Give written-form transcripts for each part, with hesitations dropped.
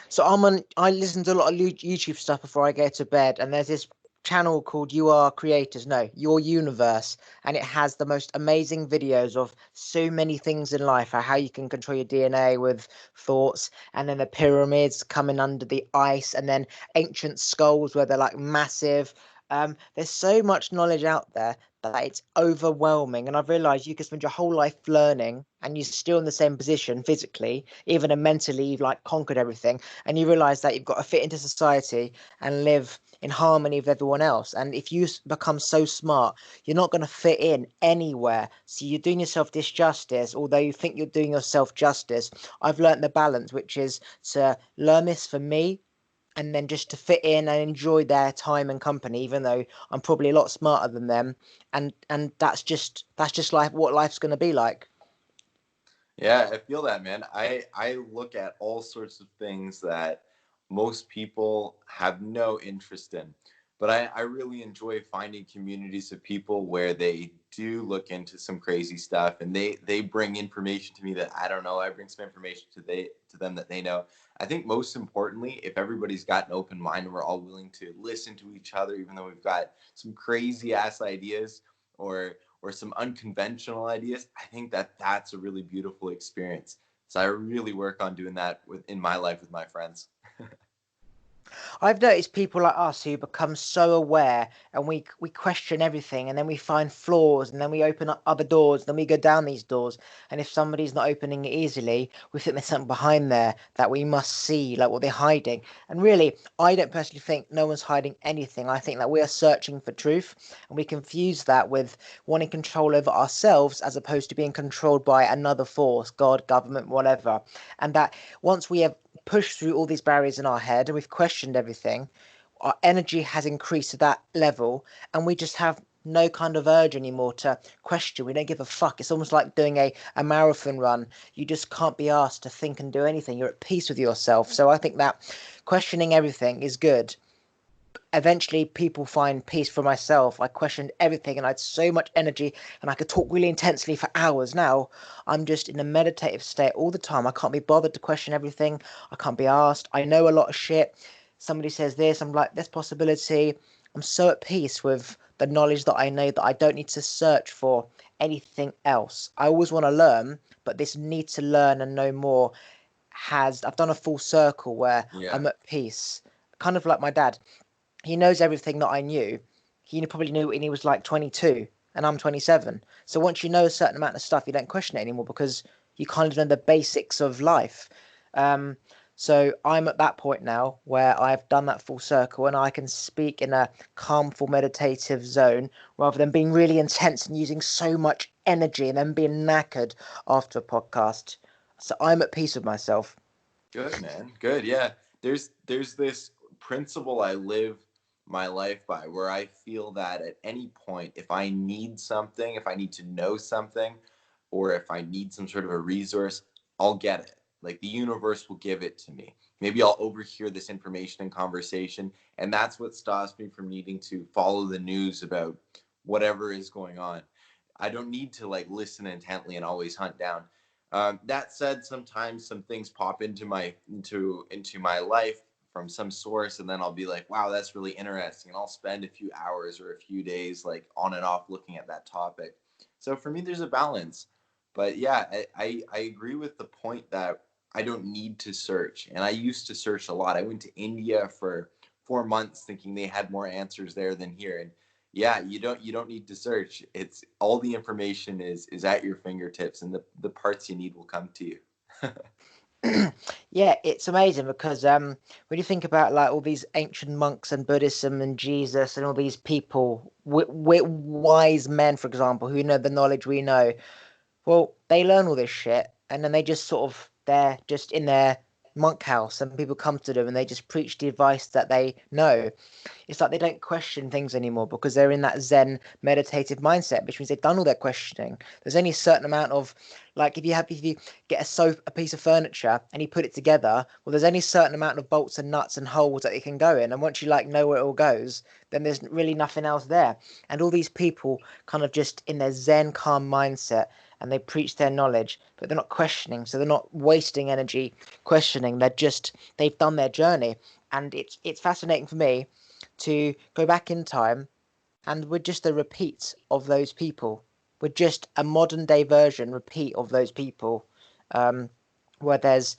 So I listen to a lot of YouTube stuff before I go to bed, and there's this channel called You Are Creators, no, Your Universe, and it has the most amazing videos of so many things in life, how you can control your DNA with thoughts, and then the pyramids coming under the ice, and then ancient skulls where they're like massive. There's so much knowledge out there that it's overwhelming, and I've realized you can spend your whole life learning and you're still in the same position physically, even and mentally, you've like conquered everything, and you realize that you've got to fit into society and live in harmony with everyone else. And if you become so smart, you're not going to fit in anywhere. So you're doing yourself disjustice, although you think you're doing yourself justice. I've learned the balance, which is to learn this for me and then just to fit in and enjoy their time and company, even though I'm probably a lot smarter than them. And that's just life, what life's going to be like. Yeah, I feel that, man. I look at all sorts of things that most people have no interest in. But I really enjoy finding communities of people where they do look into some crazy stuff and they bring information to me that I don't know. I bring some information to them that they know. I think most importantly, if everybody's got an open mind and we're all willing to listen to each other, even though we've got some crazy ass ideas or some unconventional ideas, I think that that's a really beautiful experience. So I really work on doing that in my life with my friends. I've noticed people like us who become so aware and we question everything and then we find flaws and then we open up other doors, then we go down these doors. And if somebody's not opening it easily, we think there's something behind there that we must see, like what they're hiding. And really, I don't personally think no one's hiding anything. I think that we are searching for truth and we confuse that with wanting control over ourselves as opposed to being controlled by another force, God, government, whatever. And that once we have pushed through all these barriers in our head and we've questioned everything, our energy has increased to that level, and we just have no kind of urge anymore to question. We don't give a fuck. It's almost like doing a marathon run. You just can't be asked to think and do anything. You're at peace with yourself. So I think that questioning everything is good. Eventually people find peace. For myself, I questioned everything and I had so much energy and I could talk really intensely for hours. Now I'm just in a meditative state all the time. I can't be bothered to question everything. I can't be asked. I know a lot of shit. Somebody says this, I'm like, this possibility. I'm so at peace with the knowledge that I know that I don't need to search for anything else. I always want to learn, but this need to learn and know more has, I've done a full circle where Yeah. I'm at peace, kind of like my dad. He knows everything that I knew. He probably knew when he was like 22 and I'm 27. So once you know a certain amount of stuff, you don't question it anymore because you kind of know the basics of life. Um, so I'm at that point now where I've done that full circle and I can speak in a calmful meditative zone rather than being really intense and using so much energy and then being knackered after a podcast. So I'm at peace with myself. Good, man. Good. Yeah. There's this principle I live my life by where I feel that at any point, if I need something, if I need to know something, or if I need some sort of a resource, I'll get it. Like the universe will give it to me. Maybe I'll overhear this information in conversation, and that's what stops me from needing to follow the news about whatever is going on. I don't need to like listen intently and always hunt down. That said, sometimes some things pop into my life from some source, and then I'll be like, "Wow, that's really interesting," and I'll spend a few hours or a few days like on and off looking at that topic. So for me, there's a balance. But yeah, I agree with the point that I don't need to search, and I used to search a lot. I went to India for 4 months thinking they had more answers there than here, and yeah, you don't need to search. It's all the information is at your fingertips, and the parts you need will come to you. Yeah, it's amazing because when you think about like all these ancient monks and Buddhism and Jesus and all these people, wise men, for example, who know the knowledge we know, well, they learn all this shit and then they just sort of they're just in their monk house and people come to them and they just preach the advice that they know. It's like they don't question things anymore because they're in that Zen meditative mindset, which means they've done all their questioning. There's only a certain amount of like if you get a piece of furniture and you put it together, well, there's only a certain amount of bolts and nuts and holes that it can go in. And once you like know where it all goes, then there's really nothing else there. And all these people kind of just in their Zen calm mindset and they preach their knowledge, but they're not questioning, so they're not wasting energy questioning. They've done their journey, and it's fascinating for me to go back in time, and we're just a repeat of those people. We're just a modern day version repeat of those people, um, where there's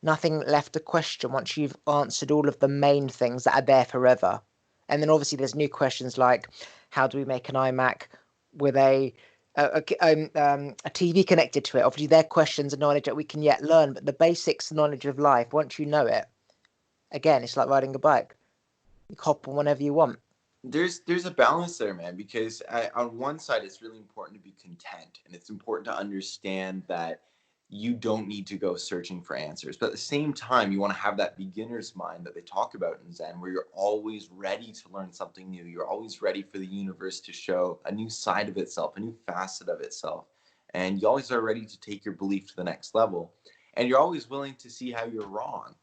nothing left to question once you've answered all of the main things that are there forever. And then obviously there's new questions like, how do we make an iMac with a TV connected to it? Obviously, they're questions and knowledge that we can yet learn, but the basics knowledge of life, once you know it, again, it's like riding a bike. You hop on whenever you want. There's a balance there, man, because on one side it's really important to be content, and it's important to understand that you don't need to go searching for answers, but at the same time you want to have that beginner's mind that they talk about in Zen, where you're always ready to learn something new. You're always ready for the universe to show a new side of itself, a new facet of itself, and you always are ready to take your belief to the next level, and you're always willing to see how you're wrong.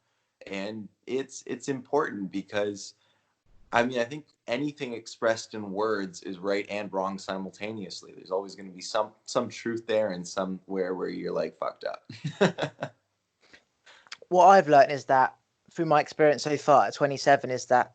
And it's important because I mean, I think anything expressed in words is right and wrong simultaneously. There's always going to be some truth there and somewhere where you're like fucked up. What I've learned is that through my experience so far at 27 is that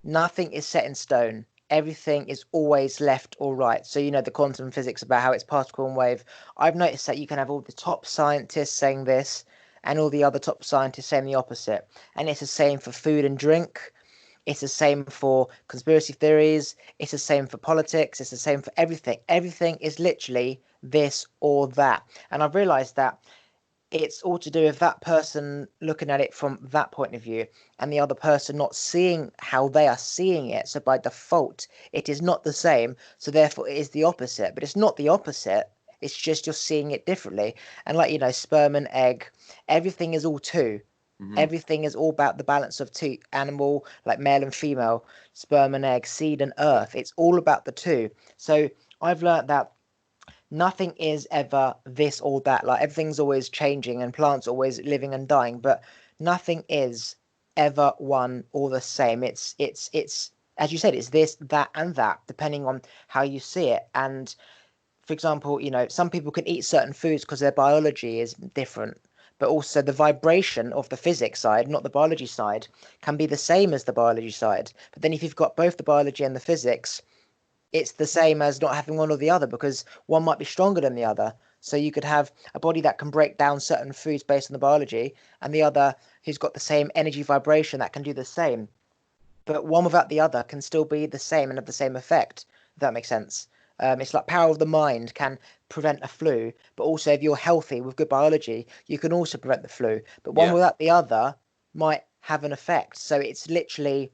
nothing is set in stone. Everything is always left or right. So, the quantum physics about how it's particle and wave. I've noticed that you can have all the top scientists saying this and all the other top scientists saying the opposite. And it's the same for food and drink. It's the same for conspiracy theories. It's the same for politics. It's the same for everything. Everything is literally this or that. And I've realized that it's all to do with that person looking at it from that point of view and the other person not seeing how they are seeing it. So by default, it is not the same. So therefore, it is the opposite. But it's not the opposite. It's just you're seeing it differently. And like, sperm and egg, everything is all two. Hmm. Everything is all about the balance of two animal, like male and female, sperm and egg, seed and earth. It's all about the two. So I've learned that nothing is ever this or that. Like everything's always changing and plants always living and dying, but nothing is ever one or the same. It's as you said, it's this, that, and that, depending on how you see it. And for example, some people can eat certain foods because their biology is different. But also the vibration of the physics side, not the biology side, can be the same as the biology side. But then if you've got both the biology and the physics, it's the same as not having one or the other because one might be stronger than the other. So you could have a body that can break down certain foods based on the biology, and the other who's got the same energy vibration that can do the same. But one without the other can still be the same and have the same effect, if that makes sense. It's like power of the mind can prevent a flu, but also if you're healthy with good biology, you can also prevent the flu. But one Yeah. without the other might have an effect. So it's literally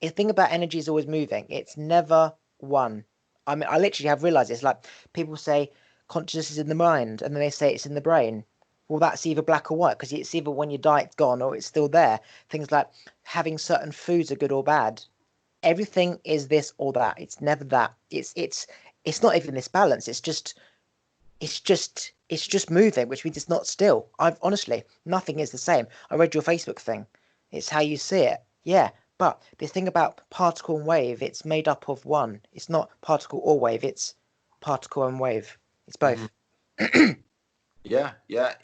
the thing about energy is always moving. It's never one. I mean, I literally have realized it's like people say consciousness is in the mind, and then they say it's in the brain. Well, that's either black or white because it's either when you die it's gone or it's still there. Things like having certain foods are good or bad. Everything is this or that. It's never that. It's not even this balance. It's just moving, which means it's not still. I've honestly nothing is the same. I read your Facebook thing. It's how you see it. Yeah, but the thing about particle and wave, it's made up of one. It's not particle or wave. It's particle and wave. It's Hmm. both. Yeah, yeah.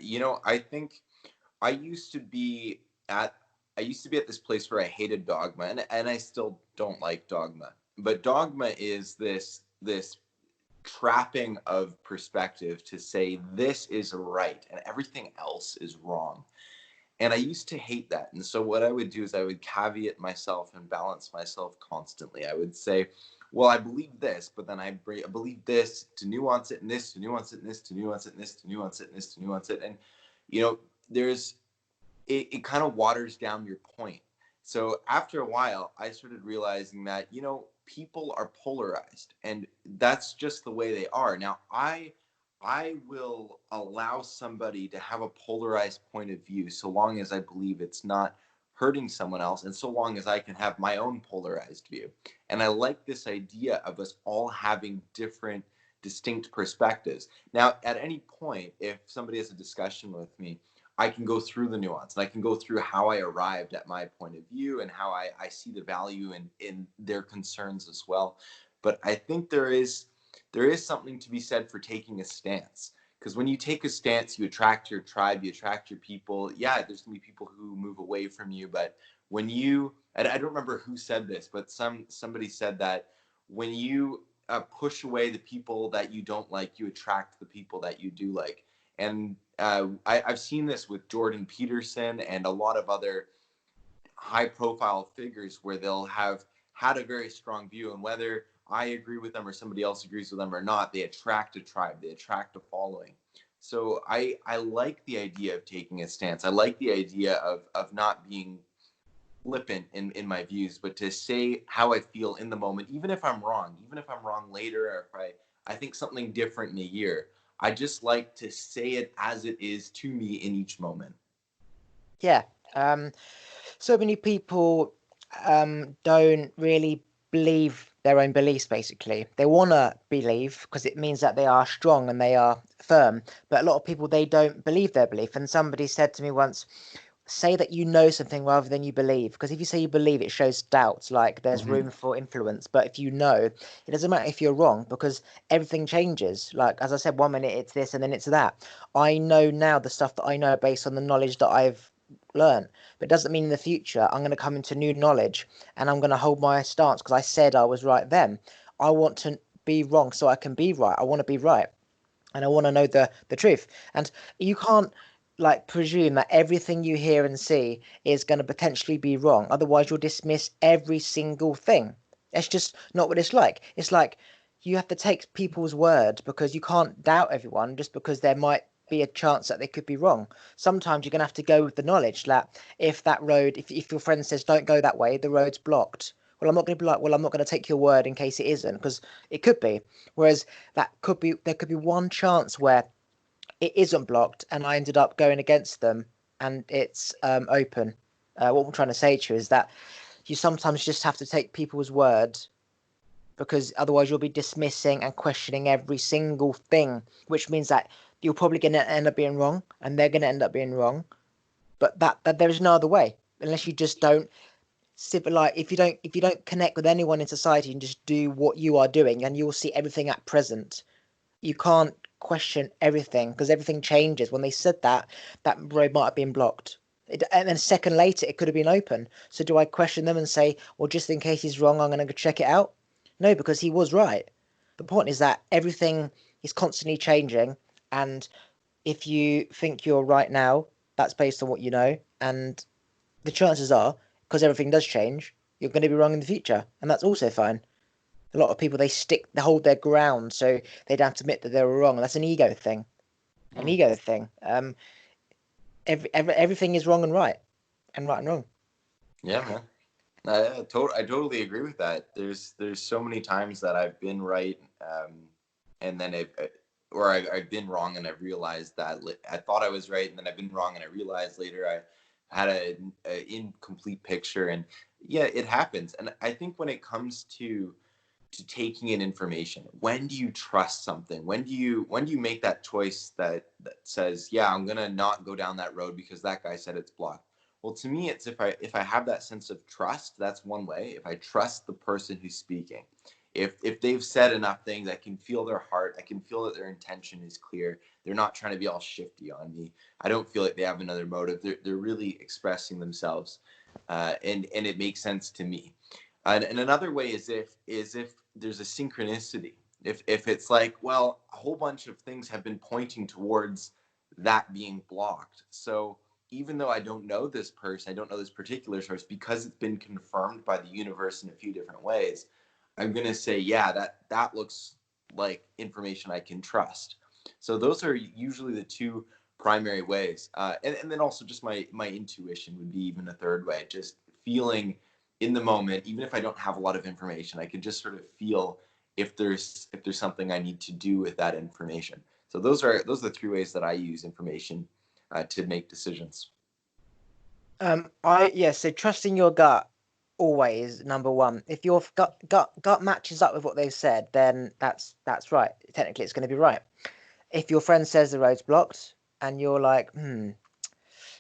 I think I used to be at I used to be at this place where I hated dogma, and I still don't like dogma. But dogma is this trapping of perspective to say this is right and everything else is wrong. And I used to hate that. And so what I would do is I would caveat myself and balance myself constantly. I would say, well, I believe this, but then I believe this to nuance it and this to nuance it and this to nuance it and this to nuance it and this to nuance it. And, you know, there's, it kind of waters down your point. So after a while, I started realizing that, people are polarized and that's just the way they are. Now, I will allow somebody to have a polarized point of view so long as I believe it's not hurting someone else and so long as I can have my own polarized view. And I like this idea of us all having different distinct perspectives. Now, at any point, if somebody has a discussion with me, I can go through the nuance and I can go through how I arrived at my point of view and how I see the value in their concerns as well. But I think there is there is something to be said for taking a stance. Because when you take a stance, you attract your tribe, you attract your people. Yeah, there's gonna be people who move away from you, but when you, I don't remember who said this, but somebody said that when you push away the people that you don't like, you attract the people that you do like. And I've seen this with Jordan Peterson and a lot of other high profile figures where they'll have had a very strong view, and whether I agree with them or somebody else agrees with them or not, they attract a tribe, they attract a following. So I like the idea of taking a stance. I like the idea of not being flippant in my views, but to say how I feel in the moment, even if I'm wrong, even if I'm wrong later, or if I think something different in a year. I just like to say it as it is to me in each moment. Yeah. So many people don't really believe their own beliefs, basically. They want to believe because it means that they are strong and they are firm. But a lot of people, they don't believe their belief. And somebody said to me once, say that you know something rather than you believe. Because if you say you believe, it shows doubt, like there's Mm-hmm. room for influence. But if you know, it doesn't matter if you're wrong because everything changes. Like, as I said, 1 minute it's this and then it's that. I know now the stuff that I know based on the knowledge that I've learned. But it doesn't mean in the future I'm going to come into new knowledge and I'm going to hold my stance because I said I was right then. I want to be wrong so I can be right. I want to be right and I want to know the truth. And you can't like presume that everything you hear and see is going to potentially be wrong. Otherwise, you'll dismiss every single thing. That's just not what it's like. It's like you have to take people's word because you can't doubt everyone just because there might be a chance that they could be wrong. Sometimes you're going to have to go with the knowledge that if that road, if your friend says don't go that way, the road's blocked. Well, I'm not going to be like, well, I'm not going to take your word in case it isn't because it could be. Whereas there could be one chance where it isn't blocked and I ended up going against them and it's open. What I'm trying to say to you is that you sometimes just have to take people's word because otherwise you'll be dismissing and questioning every single thing, which means that you're probably going to end up being wrong and they're going to end up being wrong. But that there is no other way unless you just don't civilize. If you don't connect with anyone in society and just do what you are doing, and you'll see everything at present. You can't question everything because everything changes. When they said that, that road might have been blocked. And then a second later, it could have been open. So do I question them and say, well, just in case he's wrong, I'm going to go check it out? No, because he was right. The point is that everything is constantly changing. And if you think you're right now, that's based on what you know. And the chances are, because everything does change, you're going to be wrong in the future. And that's also fine. A lot of people they hold their ground, so they don't have to admit that they were wrong. That's an ego thing. An Hmm. ego thing. Everything is wrong and right and wrong. Yeah, man. I totally agree with that. There's so many times that I've been right, and then I've been wrong, and I've realized that I thought I was right, and then I've been wrong, and I realized later I had a incomplete picture, and yeah, it happens. And I think when it comes to taking in information, when do you trust something? When do you make that choice that says, yeah, I'm gonna not go down that road because that guy said it's blocked? Well, to me, it's if I have that sense of trust, that's one way. If I trust the person who's speaking, if they've said enough things, I can feel their heart. I can feel that their intention is clear. They're not trying to be all shifty on me. I don't feel like they have another motive. They're really expressing themselves, and it makes sense to me. And another way is if there's a synchronicity. If it's like, well, a whole bunch of things have been pointing towards that being blocked. So even though I don't know this person, I don't know this particular source, because it's been confirmed by the universe in a few different ways, I'm gonna say, yeah, that looks like information I can trust. So those are usually the two primary ways, and then also just my intuition would be even a third way. Just feeling in the moment, even if I don't have a lot of information, I can just sort of feel if there's something I need to do with that information. So those are the three ways that I use information to make decisions. So trusting your gut always number one. If your gut matches up with what they've said, then that's right. Technically, it's going to be right. If your friend says the road's blocked and you're like,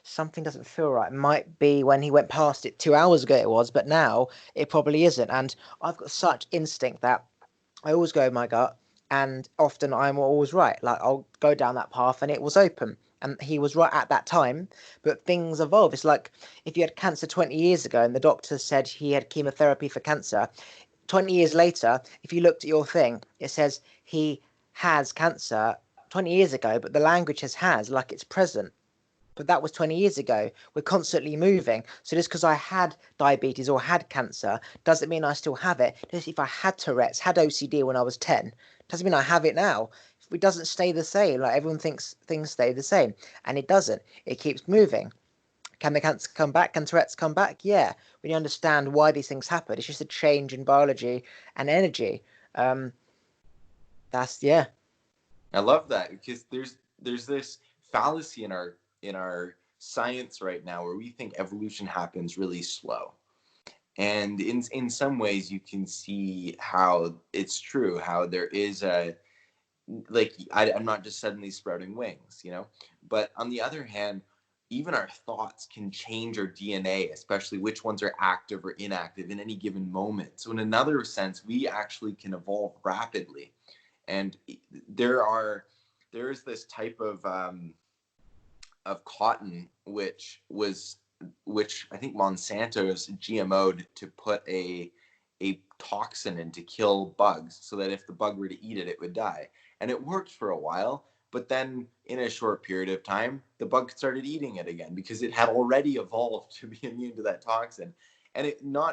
something doesn't feel right. It might be when he went past it 2 hours ago it was, but now it probably isn't. And I've got such instinct that I always go with my gut. and often I'm always right. Like I'll go down that path and it was open. And he was right at that time, but things evolve. It's like if you had cancer 20 years ago and the doctor said he had chemotherapy for cancer, 20 years later, if you looked at your thing, it says he has cancer 20 years ago, but the language has like it's present. But that was 20 years ago. We're constantly moving. So just because I had diabetes or had cancer doesn't mean I still have it. Just if I had Tourette's, had OCD when I was 10, doesn't mean I have it now. It doesn't stay the same. Like everyone thinks things stay the same, and it doesn't. It keeps moving. Can the cancer come back? Can Tourette's come back? Yeah. When you understand why these things happen, it's just a change in biology and energy. Um, that's yeah. I love that because there's this fallacy in our science right now where we think evolution happens really slow. And in some ways you can see how it's true, how there is a like I'm not just suddenly sprouting wings, you know. But on the other hand, even our thoughts can change our DNA, especially which ones are active or inactive in any given moment. So in another sense, we actually can evolve rapidly. And there is this type of cotton which I think Monsanto's GMO'd to put a toxin in to kill bugs so that if the bug were to eat it, it would die. And it worked for a while, but then in a short period of time, the bug started eating it again because it had already evolved to be immune to that toxin. And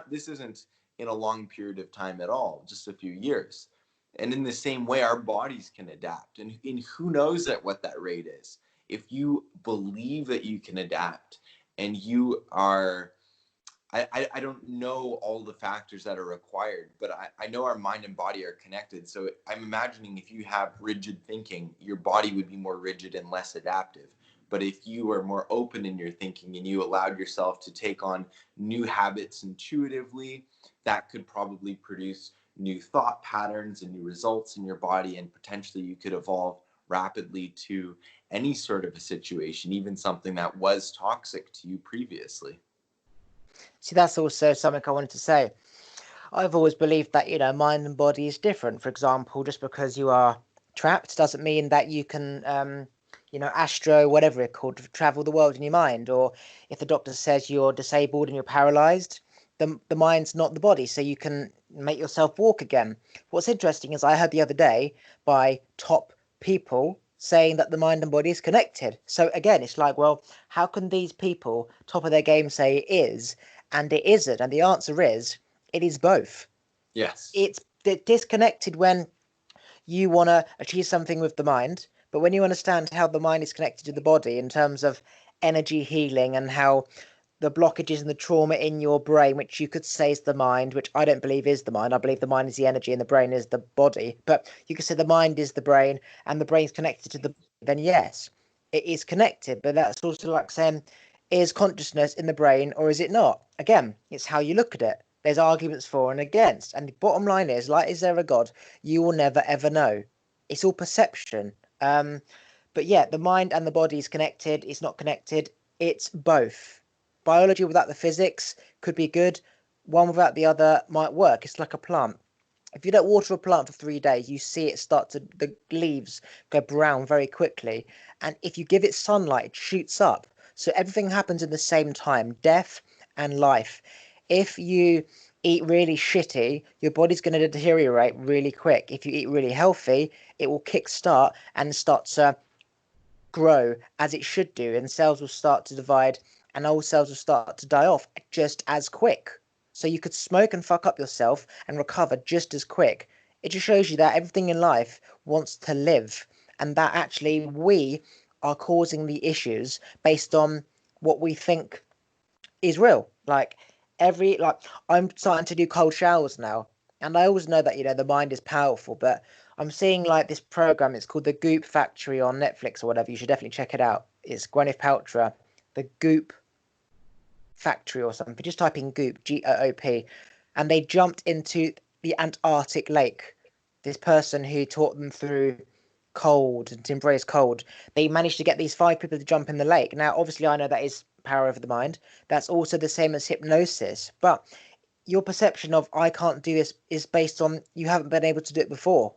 this isn't in a long period of time at all, just a few years. And in the same way, our bodies can adapt. And who knows at what that rate is? If you believe that you can adapt and you are I don't know all the factors that are required, but I know our mind and body are connected. So I'm imagining if you have rigid thinking, your body would be more rigid and less adaptive. But if you are more open in your thinking and you allowed yourself to take on new habits intuitively, that could probably produce new thought patterns and new results in your body. And potentially you could evolve rapidly to any sort of a situation, even something that was toxic to you previously. See, that's also something I wanted to say. I've always believed that, mind and body is different. For example, just because you are trapped doesn't mean that you can, astro, whatever it's called, travel the world in your mind. Or if the doctor says you're disabled and you're paralyzed, the mind's not the body, so you can make yourself walk again. What's interesting is I heard the other day by top people saying that the mind and body is connected. So again, it's like, well, how can these people, top of their game, say it is and it isn't? And the answer is it is both. Yes. It's disconnected when you want to achieve something with the mind, but when you understand how the mind is connected to the body in terms of energy healing and how the blockages and the trauma in your brain, which you could say is the mind, which I don't believe is the mind. I believe the mind is the energy and the brain is the body. But you could say the mind is the brain and the brain's connected to the body. Then yes, it is connected. But that's also like saying, is consciousness in the brain or is it not? Again, it's how you look at it. There's arguments for and against. And the bottom line is, like, is there a God? You will never ever know. It's all perception. But yeah, the mind and the body is connected. It's not connected. It's both. Biology without the physics could be good. One without the other might work. It's like a plant. If you don't water a plant for 3 days, you see it start to, the leaves go brown very quickly. And if you give it sunlight, it shoots up. So everything happens in the same time, death and life. If you eat really shitty, your body's going to deteriorate really quick. If you eat really healthy, it will kickstart and start to grow as it should do, and cells will start to divide, and old cells will start to die off just as quick. So you could smoke and fuck up yourself and recover just as quick. It just shows you that everything in life wants to live, and that actually we are causing the issues based on what we think is real. Like I'm starting to do cold showers now, and I always know that the mind is powerful, but I'm seeing like this program. It's called the Goop Factory on Netflix or whatever. You should definitely check it out. It's Gwyneth Paltrow, the Goop Factory or something. Just type in Goop, Goop, and they jumped into the Antarctic lake. This person who taught them through cold and to embrace cold. They managed to get these 5 people to jump in the lake. Now, obviously, I know that is power over the mind. That's also the same as hypnosis. But your perception of I can't do this is based on you haven't been able to do it before.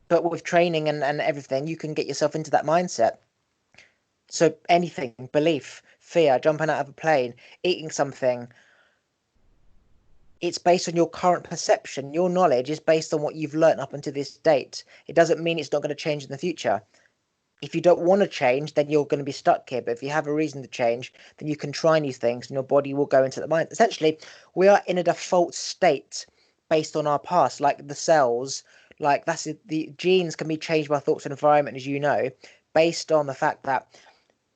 But with training and everything, you can get yourself into that mindset. So anything, belief, fear, jumping out of a plane, eating something, it's based on your current perception. Your knowledge is based on what you've learned up until this date. It doesn't mean it's not going to change in the future. If you don't want to change, then you're going to be stuck here. But if you have a reason to change, then you can try new things and your body will go into the mind. Essentially, we are in a default state based on our past, like the cells, like that's it, the genes can be changed by thoughts and environment, as you know, based on the fact that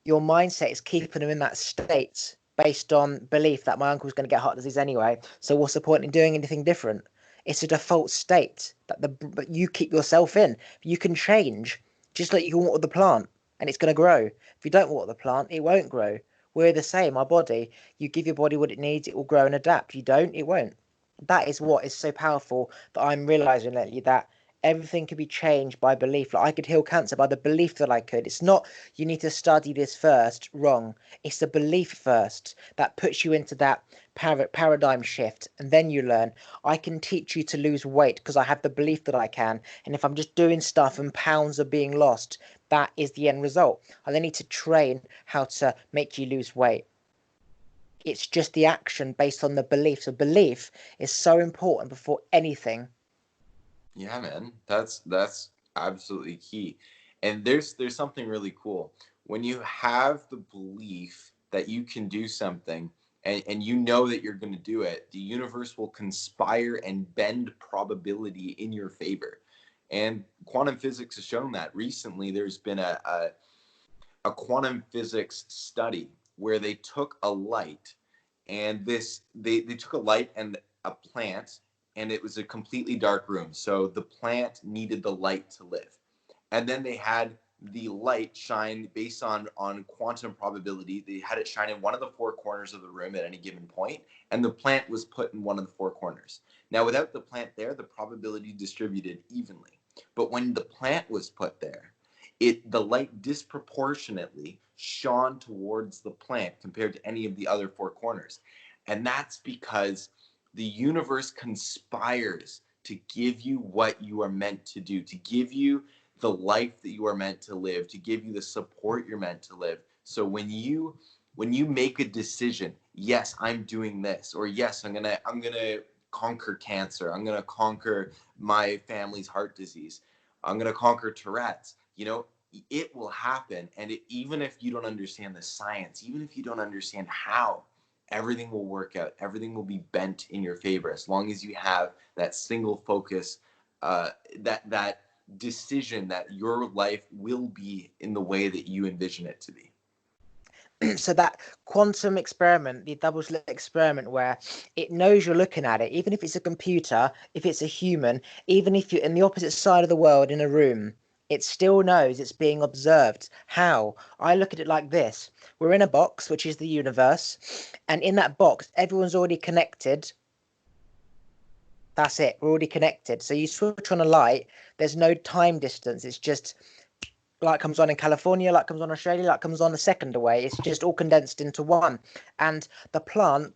your mindset is keeping them in that state based on belief that my uncle's going to get heart disease anyway. So what's the point in doing anything different? It's a default state that but you keep yourself in. You can change, just like you can water the plant, and it's going to grow. If you don't water the plant, it won't grow. We're the same. Our body, you give your body what it needs, it will grow and adapt. You don't, it won't. That is what is so powerful that I'm realizing lately, that everything can be changed by belief. Like I could heal cancer by the belief that I could. It's not you need to study this first. Wrong. It's the belief first that puts you into that paradigm shift, and then you learn. I can teach you to lose weight because I have the belief that I can. And if I'm just doing stuff and pounds are being lost, that is the end result. I then need to train how to make you lose weight. It's just the action based on the belief. So belief is so important before anything. Yeah, man. That's absolutely key. And there's something really cool. When you have the belief that you can do something and you know that you're going to do it, the universe will conspire and bend probability in your favor. And quantum physics has shown that. Recently there's been a quantum physics study where they took a light and they took a light and a plant, and it was a completely dark room, so the plant needed the light to live. And then they had the light shine based on quantum probability. They had it shine in one of the four corners of the room at any given point, and the plant was put in one of the four corners. Now without the plant there, the probability distributed evenly, but when the plant was put there, the light disproportionately shone towards the plant compared to any of the other four corners. And that's because the universe conspires to give you what you are meant to do, to give you the life that you are meant to live, to give you the support you're meant to live. So when you make a decision, yes, I'm doing this, or yes, I'm gonna conquer cancer, I'm gonna conquer my family's heart disease, I'm gonna conquer Tourette's, it will happen. And even if you don't understand the science, even if you don't understand how, everything will work out. Everything will be bent in your favor as long as you have that single focus, that decision that your life will be in the way that you envision it to be. So that quantum experiment, the double slit experiment, where it knows you're looking at it, even if it's a computer, if it's a human, even if you're in the opposite side of the world in a room, it still knows it's being observed. How? I look at it like this. We're in a box, which is the universe, and in that box, everyone's already connected. That's it. We're already connected. So you switch on a light, there's no time distance. It's just light comes on in California, light comes on Australia, light comes on a second away. It's just all condensed into one. And the plant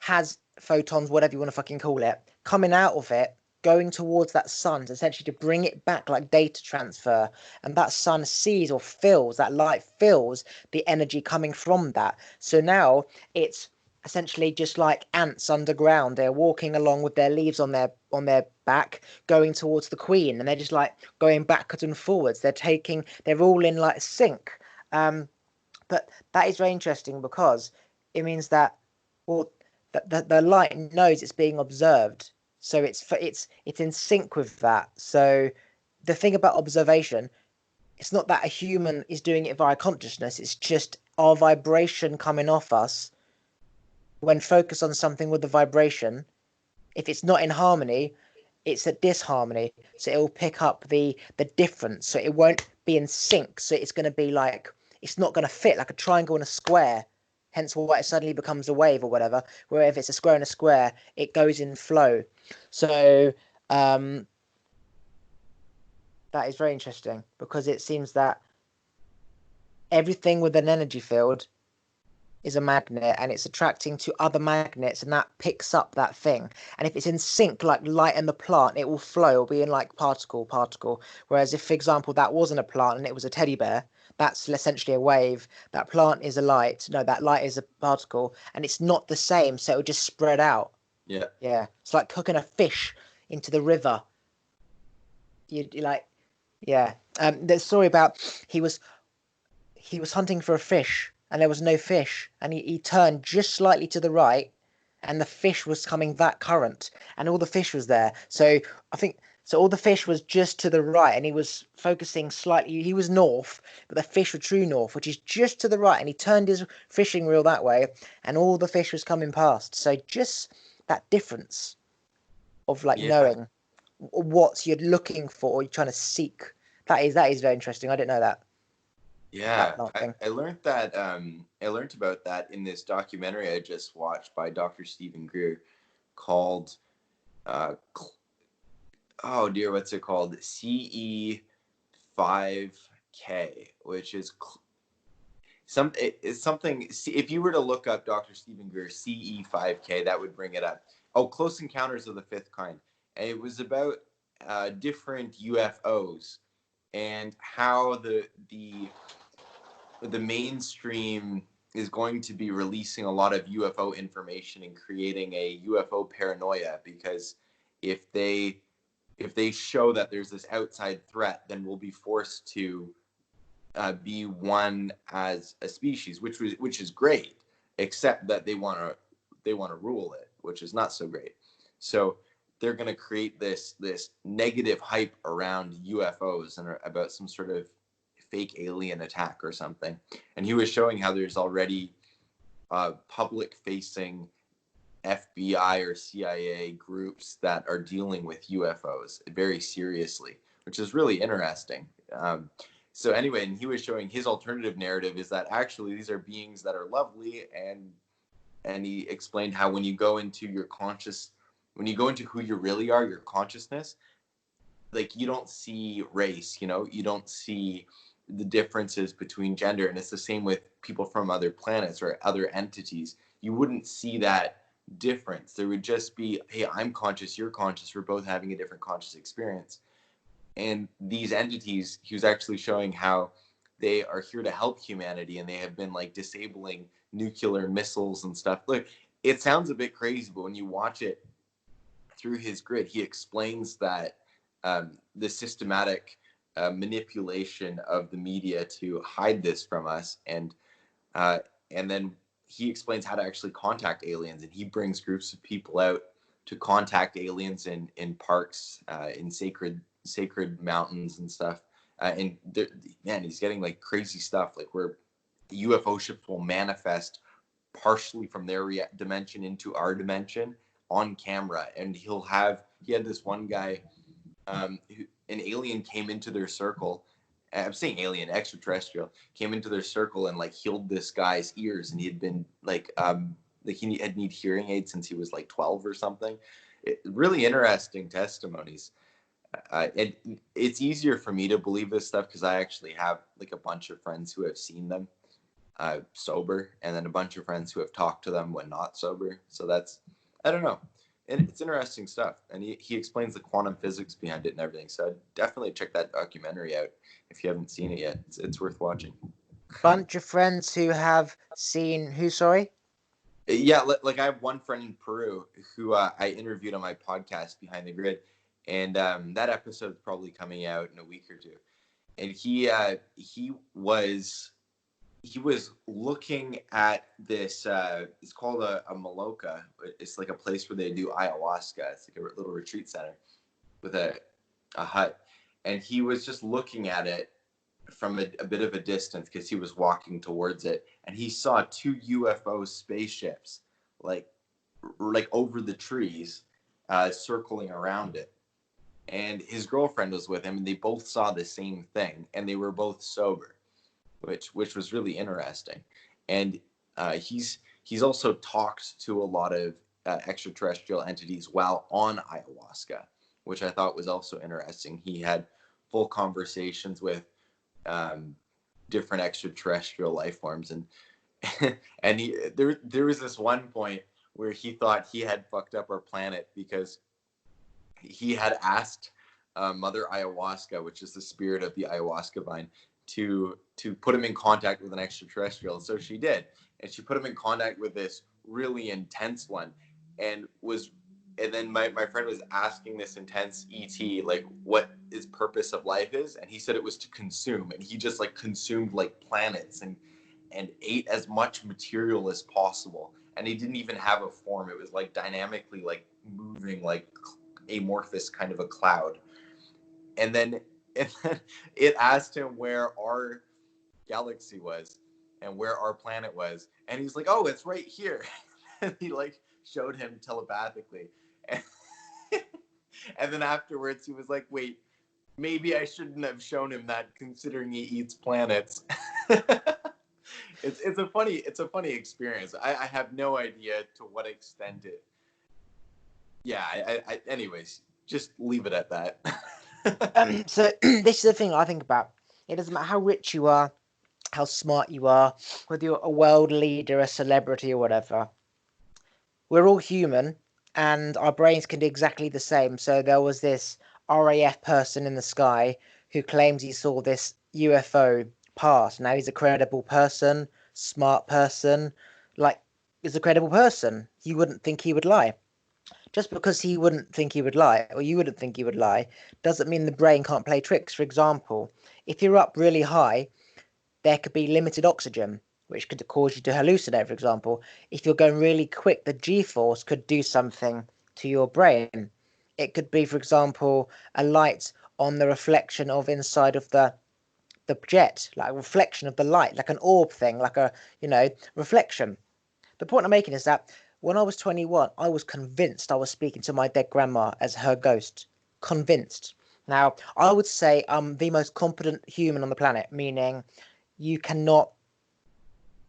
has photons, whatever you want to fucking call it, coming out of it, going towards that sun, essentially to bring it back like data transfer. And that sun sees or feels, that light feels the energy coming from that. So now it's essentially just like ants underground. They're walking along with their leaves on their back, going towards the queen, and they're just like going backwards and forwards. They're all in like sync. But that is very interesting because it means that, well, the light knows it's being observed, so it's in sync with that. So the thing about observation, it's not that a human is doing it via consciousness, it's just our vibration coming off us when focused on something with the vibration. If it's not in harmony, it's a disharmony, so it will pick up the difference, so it won't be in sync. So it's going to be like, it's not going to fit like a triangle and a square, hence why it suddenly becomes a wave or whatever. Where if it's a square and a square, it goes in flow. So um that is very interesting because it seems that everything with an energy field is a magnet and it's attracting to other magnets and that picks up that thing. And if it's in sync, like light and the plant, it will flow or be in like particle. Whereas if, for example, that wasn't a plant and it was a teddy bear, that's essentially a wave. That plant is a light. No, that light is a particle, and it's not the same, so it will just spread out. Yeah. Yeah, it's like cooking a fish into the river. You like, yeah. The story about he was he was hunting for a fish and there was no fish and he turned just slightly to the right and the fish was coming that current and all the fish was there. So I think so all the fish was just to the right and he was focusing slightly, he was north, but the fish were true north, which is just to the right, and he turned his fishing reel that way and all the fish was coming past. So just that difference of like Yeah. knowing what you're looking for or you're trying to seek. That is very interesting. I didn't know that Yeah, plant thing. I learned that I learned about that in this documentary I just watched by Dr. Stephen Greer called uh, oh dear, what's it called? CE5K, which is it's something. If you were to look up Dr. Stephen Greer CE5K, that would bring it up. Oh, Close Encounters of the Fifth Kind, and it was about different UFOs and how the mainstream is going to be releasing a lot of UFO information and creating a UFO paranoia, because if they if they show that there's this outside threat, then we'll be forced to be one as a species, which is great, except that they want to rule it, which is not so great. So they're going to create this negative hype around UFOs and about some sort of fake alien attack or something. And he was showing how there's already public facing FBI or CIA groups that are dealing with UFOs very seriously, which is really interesting. So anyway, and he was showing his alternative narrative is that actually these are beings that are lovely, and he explained how when you go into your conscious, when you go into who you really are, your consciousness, like you don't see race, you don't see the differences between gender, and it's the same with people from other planets or other entities. You wouldn't see that difference. There would just be, hey, I'm conscious, you're conscious, we're both having a different conscious experience. And these entities, he was actually showing how they are here to help humanity, and they have been like disabling nuclear missiles and stuff. Look, it sounds a bit crazy, but when you watch it through his grid, he explains that the systematic manipulation of the media to hide this from us, uh, and then he explains how to actually contact aliens, and he brings groups of people out to contact aliens in parks, in sacred mountains and stuff. And man, he's getting like crazy stuff, like where UFO ships will manifest partially from their dimension into our dimension on camera. And he had this one guy, an alien came into their circle. I'm saying alien, extraterrestrial came into their circle and like healed this guy's ears, and he had been like he had need hearing aids since he was like 12 or something. Really interesting testimonies. And it's easier for me to believe this stuff because I actually have like a bunch of friends who have seen them sober, and then a bunch of friends who have talked to them when not sober. So that's, I don't know. And it's interesting stuff. And he explains the quantum physics behind it and everything. So definitely check that documentary out if you haven't seen it yet. It's worth watching. Bunch of friends who have seen who? Sorry. Yeah, like I have one friend in Peru who I interviewed on my podcast Behind the Grid, and that episode is probably coming out in a week or two. And he was looking at this it's called a maloca. It's like a place where they do ayahuasca. It's like a little retreat center with a hut, and he was just looking at it from a bit of a distance because he was walking towards it, and he saw two UFO spaceships like over the trees, circling around it. And his girlfriend was with him, and they both saw the same thing, and they were both sober, which was really interesting. And he's also talked to a lot of extraterrestrial entities while on ayahuasca, which I thought was also interesting. He had full conversations with um, different extraterrestrial life forms, and And there was this one point where he thought he had fucked up our planet because he had asked Mother Ayahuasca, which is the spirit of the ayahuasca vine, to put him in contact with an extraterrestrial. So she did, and she put him in contact with this really intense one, and was and then my friend was asking this intense ET like what his purpose of life is, and he said it was to consume, and he just like consumed like planets and ate as much material as possible, and he didn't even have a form. It was like dynamically like moving like amorphous kind of a cloud. And then it asked him where our galaxy was and where our planet was, and he's like, oh, it's right here. And he like showed him telepathically. And, and then afterwards he was like, wait, maybe I shouldn't have shown him that considering he eats planets. It's a funny experience. I have no idea to what extent it. Yeah. Anyways, just leave it at that. So this is the thing I think about. It doesn't matter how rich you are, how smart you are, whether you're a world leader, a celebrity, or whatever. We're all human, and our brains can do exactly the same. So there was this RAF person in the sky who claims he saw this UFO pass. Now he's a credible person, smart person, like he's a credible person. You wouldn't think he would lie. Just because he wouldn't think he would lie, or you wouldn't think he would lie, doesn't mean the brain can't play tricks. For example, if you're up really high, there could be limited oxygen, which could cause you to hallucinate, for example. If you're going really quick, the G-force could do something to your brain. It could be, for example, a light on the reflection of inside of the jet, like a reflection of the light, like an orb thing, like a, reflection. The point I'm making is that when I was 21, I was convinced I was speaking to my dead grandma as her ghost. Convinced. Now, I would say I'm the most competent human on the planet, meaning you cannot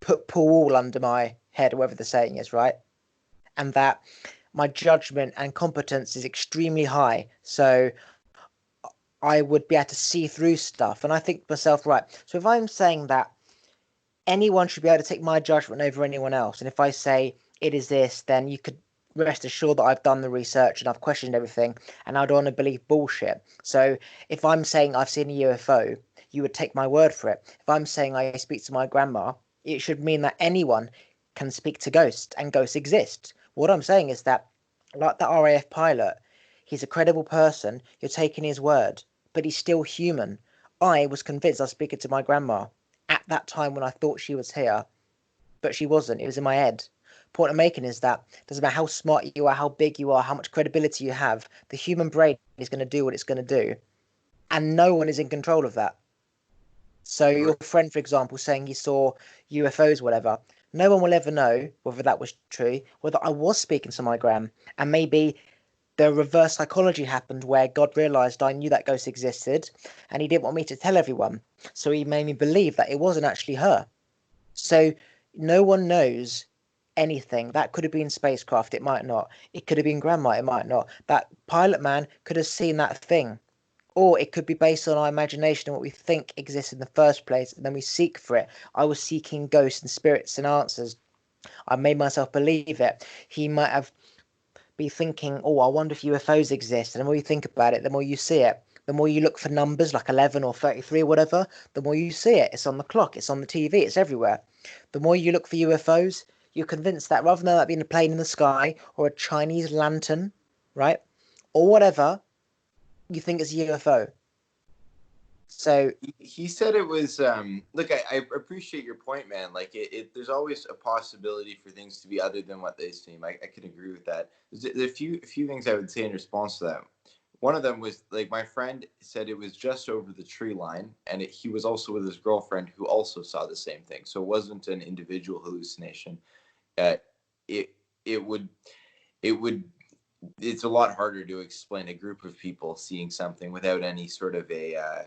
pull wool under my head, or whatever the saying is, right? And that my judgment and competence is extremely high. So I would be able to see through stuff. And I think to myself, right, so if I'm saying that anyone should be able to take my judgment over anyone else, and if I say it is this, then you could rest assured that I've done the research and I've questioned everything, and I don't want to believe bullshit. So if I'm saying I've seen a UFO, you would take my word for it. If I'm saying I speak to my grandma, it should mean that anyone can speak to ghosts and ghosts exist. What I'm saying is that, like the RAF pilot, he's a credible person, you're taking his word, but he's still human. I was convinced I was speaking to my grandma at that time when I thought she was here, but she wasn't. It was in my head. Point I'm making is that it doesn't matter how smart you are, how big you are, how much credibility you have, the human brain is going to do what it's going to do, and no one is in control of that. So your friend, for example, saying he saw UFOs, whatever, no one will ever know whether that was true, whether I was speaking to my gram, and maybe the reverse psychology happened where God realized I knew that ghost existed, and he didn't want me to tell everyone, so he made me believe that it wasn't actually her. So no one knows anything. That could have been spacecraft, it might not. It could have been grandma, it might not. That pilot man could have seen that thing. Or it could be based on our imagination and what we think exists in the first place, and then we seek for it. I was seeking ghosts and spirits and answers. I made myself believe it. He might have be thinking, oh, I wonder if UFOs exist. And the more you think about it, the more you see it. The more you look for numbers like 11 or 33 or whatever, the more you see it. It's on the clock, it's on the TV, it's everywhere. The more you look for UFOs, you're convinced that rather than that being a plane in the sky or a Chinese lantern, right, or whatever, you think it's a UFO. So He said it was look, I appreciate your point, man. Like there's always a possibility for things to be other than what they seem. I can agree with that. There's a few things I would say in response to that. One of them was like my friend said it was just over the tree line, and he was also with his girlfriend who also saw the same thing. So it wasn't an individual hallucination. uh, it it would it would it's a lot harder to explain a group of people seeing something without any sort of a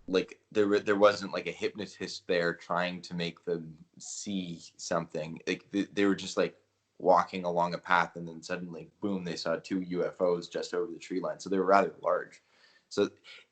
like there wasn't like a hypnotist there trying to make them see something. Like they were just like walking along a path, and then suddenly boom, they saw two UFOs just over the tree line. So they were rather large. So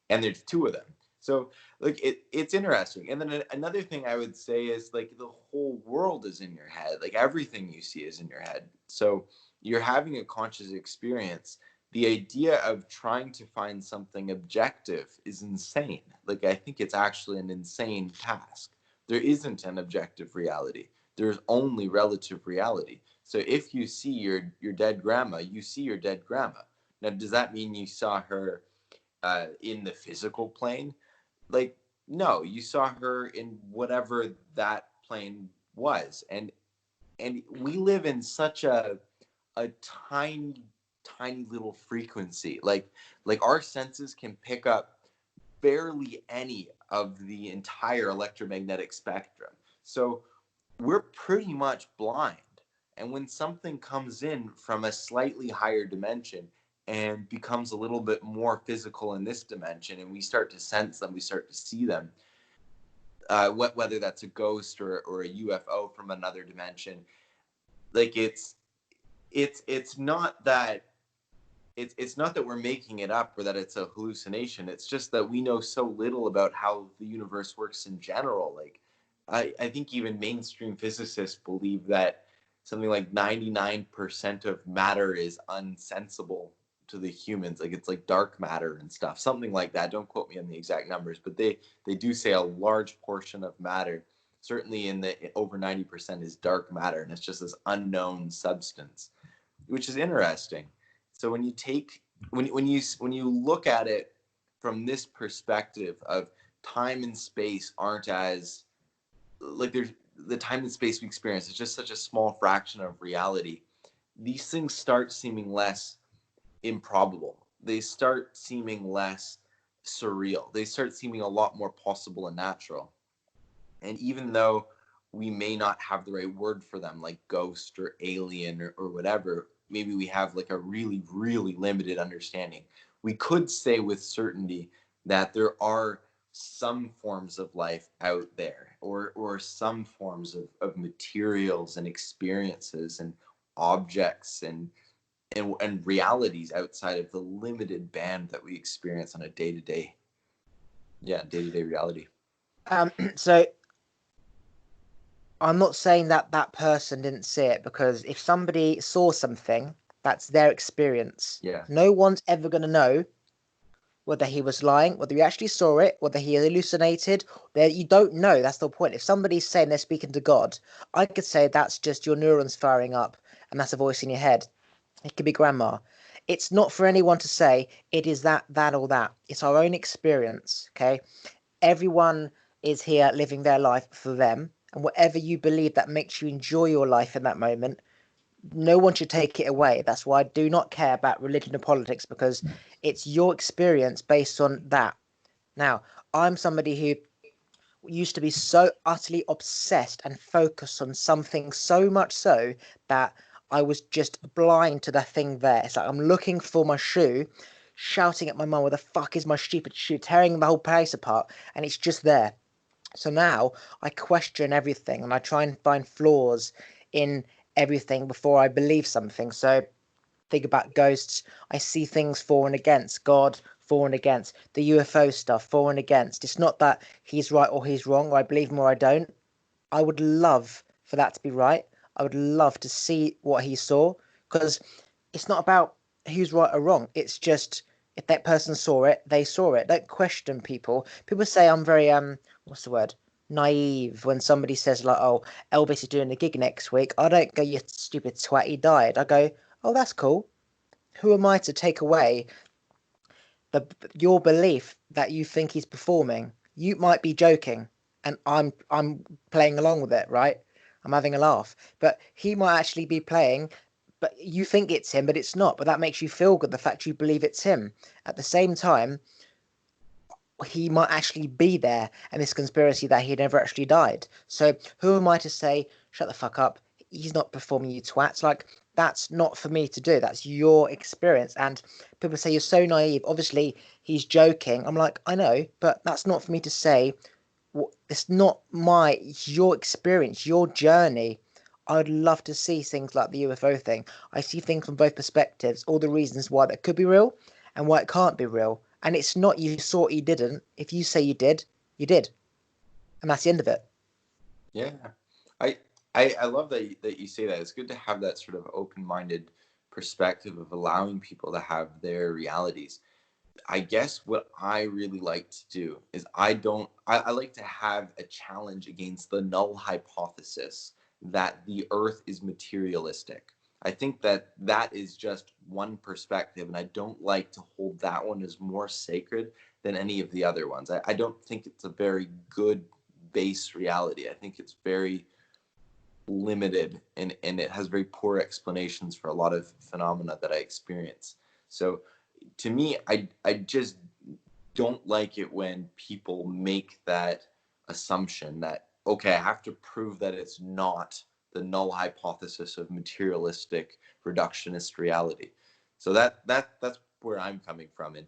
and there's two of them. So like it's interesting. And then another thing I would say is like the whole world is in your head. Like everything you see is in your head. So you're having a conscious experience. The idea of trying to find something objective is insane. Like I think it's actually an insane task. There isn't an objective reality. There's only relative reality. So if you see your dead grandma, you see your dead grandma. Now, does that mean you saw her in the physical plane? Like, no, you saw her in whatever that plane was. And we live in such a tiny, tiny little frequency. Like our senses can pick up barely any of the entire electromagnetic spectrum. So we're pretty much blind. And when something comes in from a slightly higher dimension and becomes a little bit more physical in this dimension, and we start to sense them, we start to see them, whether that's a ghost or a UFO from another dimension, like it's not that it's not that we're making it up or that it's a hallucination. It's just that we know so little about how the universe works in general. Like I think even mainstream physicists believe that something like 99% of matter is unsensible to the humans. Like it's like dark matter and stuff, something like that. Don't quote me on the exact numbers, but they do say a large portion of matter, certainly in the over 90%, is dark matter, and it's just this unknown substance, which is interesting. So when you take when you look at it from this perspective of time and space aren't as like there's the time and space we experience is just such a small fraction of reality. These things start seeming less improbable. They start seeming less surreal. They start seeming a lot more possible and natural. And even though we may not have the right word for them, like ghost or alien or whatever, maybe we have like a really, really limited understanding. We could say with certainty that there are some forms of life out there, or some forms of materials and experiences and objects and realities outside of the limited band that we experience on a day-to-day, yeah, day-to-day reality. So I'm not saying that that person didn't see it, because if somebody saw something, that's their experience. Yeah. No one's ever going to know whether he was lying, whether he actually saw it, whether he hallucinated. There, you don't know. That's the point. If somebody's saying they're speaking to God, I could say that's just your neurons firing up, and that's a voice in your head. It could be grandma. It's not for anyone to say it is that, that, or that. It's our own experience. Okay, everyone is here living their life for them, and whatever you believe that makes you enjoy your life in that moment, no one should take it away. That's why I do not care about religion or politics, because it's your experience based on that. Now, I'm somebody who used to be so utterly obsessed and focused on something, so much so that I was just blind to the thing there. It's like I'm looking for my shoe, shouting at my mum, "Where the fuck is my stupid shoe?" Tearing the whole place apart, and it's just there. So now I question everything and I try and find flaws in everything before I believe something. So think about ghosts. I see things for and against God, for and against the UFO stuff, for and against. It's not that he's right or he's wrong, or I believe him or I don't. I would love for that to be right. I would love to see what he saw, because it's not about who's right or wrong. It's just if that person saw it, they saw it. Don't question people. People say I'm very what's the word? Naive when somebody says like, "Oh, Elvis is doing the gig next week." I don't go, "You stupid twat, he died." I go, "Oh, that's cool. Who am I to take away the your belief that you think he's performing? You might be joking, and I'm playing along with it, right? I'm having a laugh, but he might actually be playing. But you think it's him, but it's not. But that makes you feel good. The fact you believe it's him. At the same time, he might actually be there, and this conspiracy that he never actually died. So who am I to say, shut the fuck up? He's not performing, you twats. Like, that's not for me to do. That's your experience. And people say you're so naive. Obviously, he's joking. I'm like, I know, but that's not for me to say. It's not my, it's your experience, your journey. I would love to see things like the UFO thing. I see things from both perspectives, all the reasons why that could be real and why it can't be real. And it's not you thought you didn't. If you say you did, you did. And that's the end of it. Yeah, I I love that you say that. It's good to have that sort of open-minded perspective of allowing people to have their realities. I guess what I really like to do is I like to have a challenge against the null hypothesis that the earth is materialistic. I think that that is just one perspective, and I don't like to hold that one as more sacred than any of the other ones. I don't think it's a very good base reality. I think it's very limited, and it has very poor explanations for a lot of phenomena that I experience. So to me, I just don't like it when people make that assumption that, okay, I have to prove that it's not the null hypothesis of materialistic reductionist reality. So that's where I'm coming from. And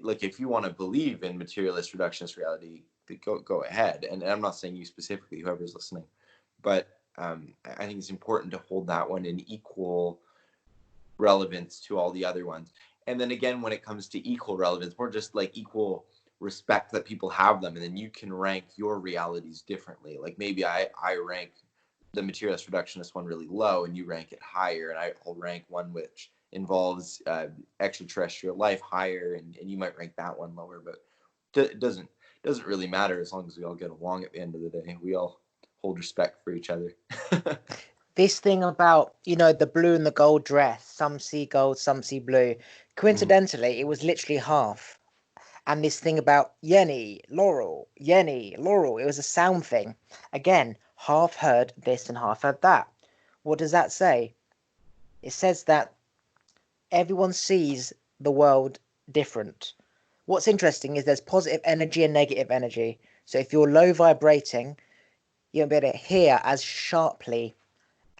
like, if you want to believe in materialist reductionist reality, go ahead. And I'm not saying you specifically, whoever's listening, but I think it's important to hold that one in equal relevance to all the other ones. And then again, when it comes to equal relevance, more just like equal respect that people have them, and then you can rank your realities differently. Like maybe I rank the materialist reductionist one really low, and you rank it higher, and I'll rank one which involves extraterrestrial life higher, and you might rank that one lower. But it doesn't really matter as long as we all get along at the end of the day. We all hold respect for each other. This thing about, the blue and the gold dress, some see gold, some see blue. Mhm. Coincidentally, it was literally half. And this thing about Yenny, Laurel, it was a sound thing. Again, half heard this and half heard that. What does that say? It says that everyone sees the world different. What's interesting is there's positive energy and negative energy. So if you're low vibrating, you won't be able to hear as sharply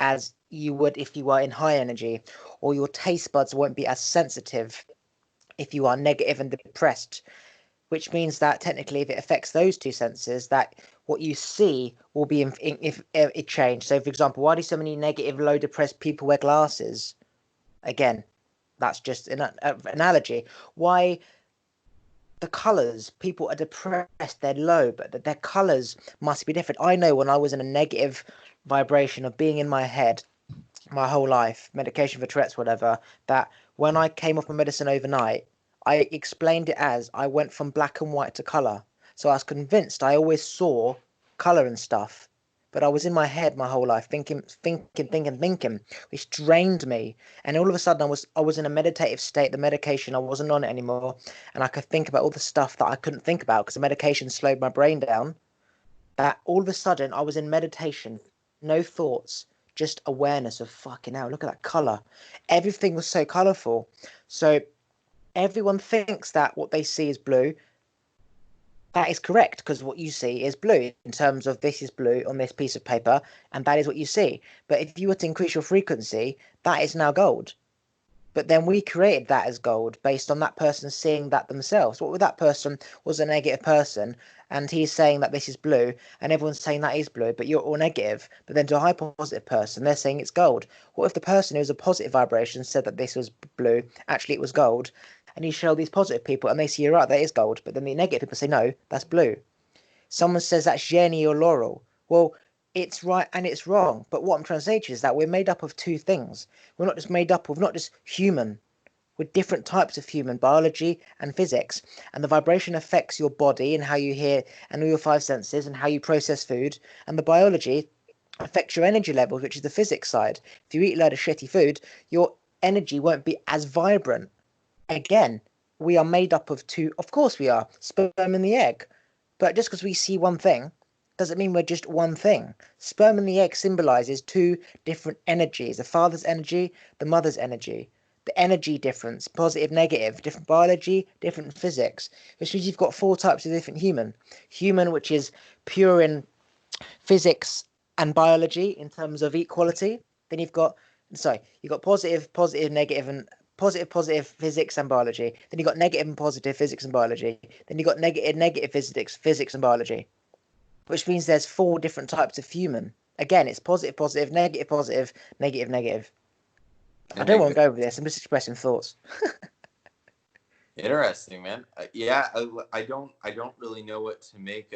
as you would if you were in high energy, or your taste buds won't be as sensitive if you are negative and depressed, which means that technically if it affects those two senses, that what you see will be if it changed. So for example, why do so many negative low depressed people wear glasses? Again, that's just an analogy. Why the colors, people are depressed, they're low, but their colors must be different. I know when I was in a negative vibration of being in my head my whole life, medication for Tourette's, whatever, that when I came off my medicine overnight, I explained it as I went from black and white to colour. So I was convinced I always saw colour and stuff. But I was in my head my whole life, thinking, which drained me. And all of a sudden I was in a meditative state, the medication, I wasn't on it anymore, and I could think about all the stuff that I couldn't think about because the medication slowed my brain down. That all of a sudden I was in meditation, no thoughts, just awareness of fucking hell, look at that colour. Everything was so colourful. So everyone thinks that what they see is blue. That is correct because what you see is blue in terms of this is blue on this piece of paper, and that is what you see. But if you were to increase your frequency, that is now gold. But then we created that as gold based on that person seeing that themselves. What if that person was a negative person and he's saying that this is blue and everyone's saying that is blue, but you're all negative. But then to a high positive person, they're saying it's gold. What if the person who was a positive vibration said that this was blue, actually it was gold, and you show these positive people and they see you're right, that is gold. But then the negative people say, no, that's blue. Someone says that's Jenny or Laurel. Well, it's right and it's wrong. But what I'm trying to say to you is that we're made up of two things. We're not just made up of not just human. We're different types of human, biology and physics. And the vibration affects your body and how you hear and all your five senses and how you process food. And the biology affects your energy levels, which is the physics side. If you eat a load of shitty food, your energy won't be as vibrant. Again, we are made up of two, of course we are, sperm and the egg. But just because we see one thing doesn't mean we're just one thing. Sperm and the egg symbolizes two different energies, the father's energy, the mother's energy. The energy difference, positive, negative, different biology, different physics, which means you've got four types of different human. Human, which is pure in physics and biology in terms of equality. Then you've got positive, positive, negative, and positive, positive physics and biology. Then you've got negative and positive physics and biology. Then you've got negative, negative physics and biology, which means there's four different types of human. Again, it's positive, positive, negative, positive, negative, negative. I And don't want to go over this. I'm just expressing thoughts. Interesting, man. Yeah, I don't really know what to make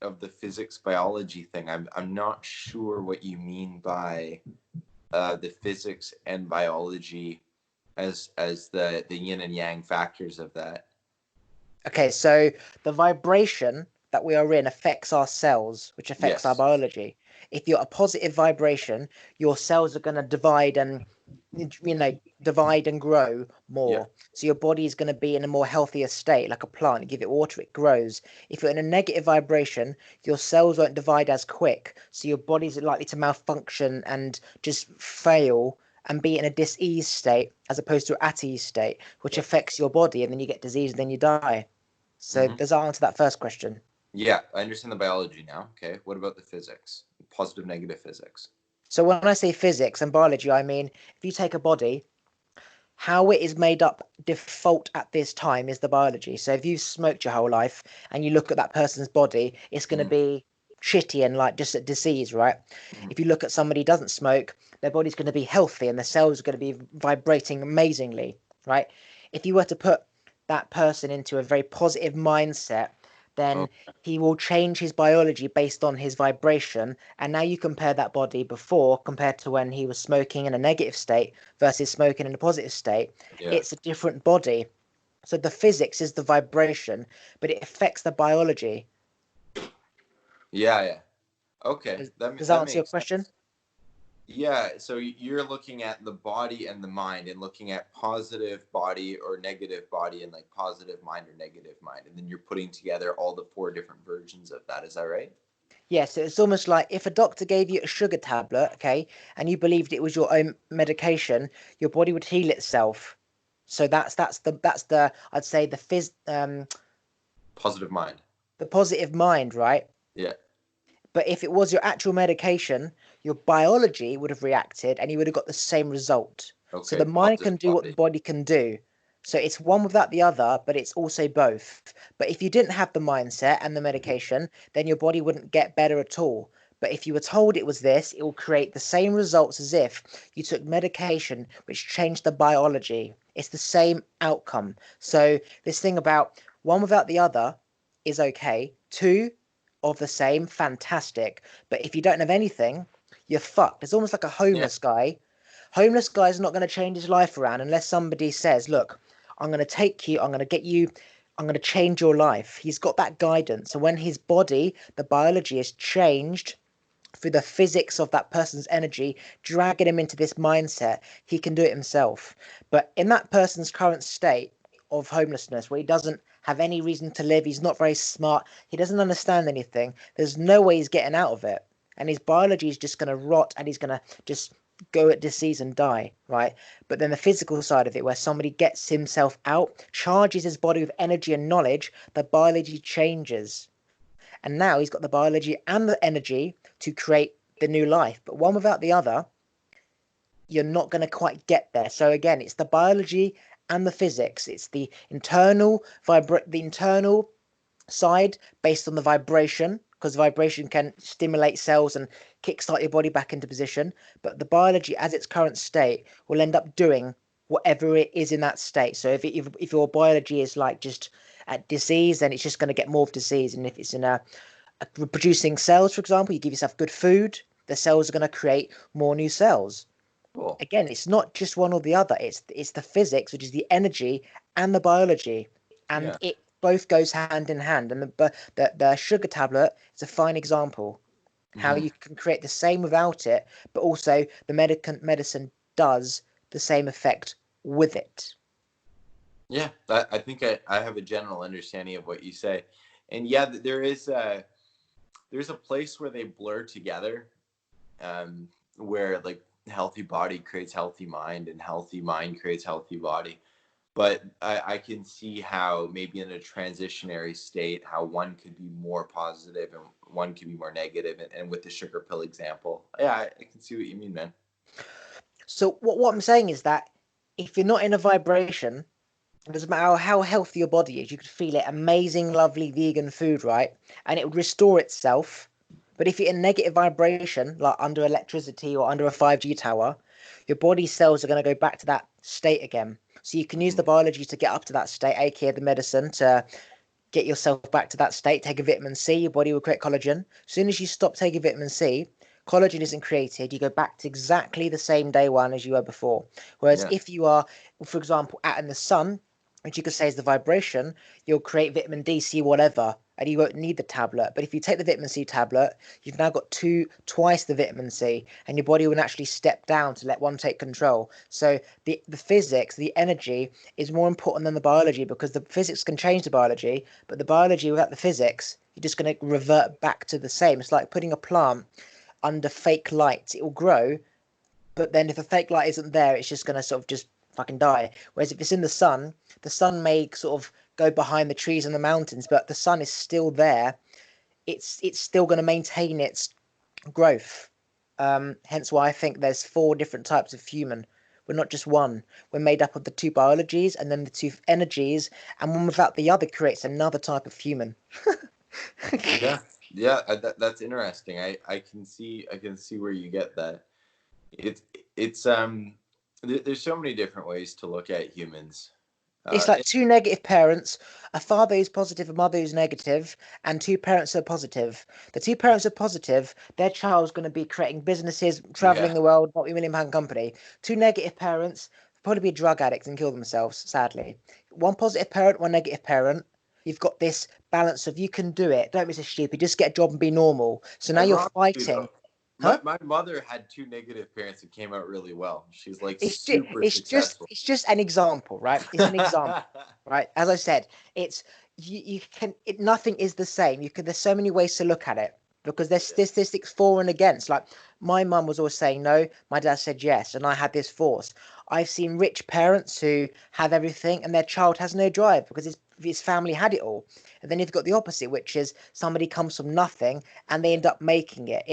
of the physics biology thing. I'm not sure what you mean by the physics and biology as the yin and yang factors of that. Okay, so the vibration that we are in affects our cells, which affects our Yes. biology. If you're a positive vibration, your cells are going to divide and divide and grow Yeah. more. So your body is going to be in a more healthier state, like a plant. You give it water, it grows. If you're in a negative vibration, your cells won't divide as quick, so your body's likely to malfunction and just fail and be in a dis-ease state as opposed to an at-ease state, which Yep. affects your body, and then you get disease and then you die. So Hmm. does that answer that first question? Yeah, I understand the biology now. Okay. What about the physics? Positive, negative physics. So when I say physics and biology, I mean if you take a body, how it is made up default at this time is the biology. So if you've smoked your whole life and you look at that person's body, it's going to Hmm. be shitty and like just a disease, right? Hmm. If you look at somebody who doesn't smoke, their body's going to be healthy and the cells are going to be vibrating amazingly, right? If you were to put that person into a very positive mindset, Oh, then he will change his biology based on his vibration. And now you compare that body before compared to when he was smoking in a negative state versus smoking in a positive state. yeah. It's a different body. So the physics is the vibration, but it affects the biology. Yeah, yeah. Okay. Does that That answer your makes question? sense. Yeah, so you're looking at the body and the mind and looking at positive body or negative body and like positive mind or negative mind. And then you're putting together all the four different versions of that. Is that right? Yes, so it's almost like if a doctor gave you a sugar tablet, okay, and you believed it was your own medication, your body would heal itself. So that's the I'd say Positive mind. the positive mind, right? Yeah. But if it was your actual medication, your biology would have reacted and you would have got the same result. So Okay. the mind Positive can do what the body. body can do. So it's one without the other, but it's also both. But if you didn't have the mindset and the medication, then your body wouldn't get better at all. But if you were told it was this, it will create the same results as if you took medication which changed the biology. It's the same outcome. So this thing about one without the other is okay. Two of the same, fantastic. But if you don't have anything, you're fucked. It's almost like a Yeah. homeless guy. Homeless guy's not going to change his life around unless somebody says, look, I'm going to take you, I'm going to get you, I'm going to change your life. He's got that guidance. So when his body, the biology is changed through the physics of that person's energy, dragging him into this mindset, he can do it himself. But in that person's current state of homelessness, where he doesn't have any reason to live, he's not very smart, he doesn't understand anything, there's no way he's getting out of it. And his biology is just going to rot and he's going to just go at disease and die, right? But then the physical side of it, where somebody gets himself out, charges his body with energy and knowledge, the biology changes. And now he's got the biology and the energy to create the new life. But one without the other, you're not going to quite get there. So again, it's the biology and the physics. It's the internal side based on the vibration, because vibration can stimulate cells and kickstart your body back into position. But the biology, as its current state, will end up doing whatever it is in that state. So if your biology is like just at disease, then it's just going to get more of disease. And if it's in a producing cells, for example, you give yourself good food, the cells are going to create more new cells. Cool. Again, it's not just one or the other. It's the physics, which is the energy, and the biology, and Yeah. it both goes hand in hand. And the sugar tablet is a fine example how Hmm. you can create the same without it, but also the medicine does the same effect with it. Yeah. I think I have a general understanding of what you say. And yeah, there's a place where they blur together, where like healthy body creates healthy mind and healthy mind creates healthy body. But I can see how maybe in a transitionary state, how one could be more positive and one could be more negative. And with the sugar pill example, yeah, I can see what you mean, man. So what I'm saying is that if you're not in a vibration, it doesn't matter how healthy your body is, you could feel it amazing, lovely vegan food, right? And it would restore itself. But if you're in negative vibration, like under electricity or under a 5G tower, your body cells are going to go back to that state again. So you can use the Mhm. biology to get up to that state, aka the medicine, to get yourself back to that state. Take a vitamin C, your body will create collagen. As soon as you stop taking vitamin C, collagen isn't created. You go back to exactly the same day one as you were before. Whereas Yeah. if you are, for example, out in the sun, which you could say is the vibration, you'll create vitamin D, C, whatever, and you won't need the tablet. But if you take the vitamin C tablet, you've now got twice the vitamin C, and your body will naturally step down to let one take control. So the physics, the energy is more important than the biology, because the physics can change the biology, but the biology without the physics, you're just going to revert back to the same. It's like putting a plant under fake light. It will grow, but then if the fake light isn't there, it's just going to sort of just fucking die. Whereas if it's in the sun may sort of go behind the trees and the mountains, but the sun is still there. It's still going to maintain its growth. Hence why I think there's four different types of human. We're not just one. We're made up of the two biologies and then the two energies, and one without the other creates another type of human. Yeah. Yeah. That's interesting. I can see where you get that. It's it's there's so many different ways to look at humans. It's like It, two negative parents, a father who's positive, a mother who's negative, and two parents who are positive. The two parents are positive, their child's going to be creating businesses, yeah. traveling the world, multi-million pound company. Two negative parents, probably be drug addicts and kill themselves, sadly. One positive parent, one negative parent. You've got this balance of you can do it, don't be so stupid, just get a job and be normal. So now you're Ironically, fighting. though, Huh? my mother had two negative parents that came out really well. She's like It's just, super successful. it's just an example, right? It's an example, right? As I said, it's you can nothing is the same. You can there's so many ways to look at it, because there's Yeah. statistics for and against. Like my mum was always saying no, my dad said yes, and I had this force. I've seen rich parents who have everything and their child has no drive because his family had it all. And then you've got the opposite, which is somebody comes from nothing and they Yeah. end up making it.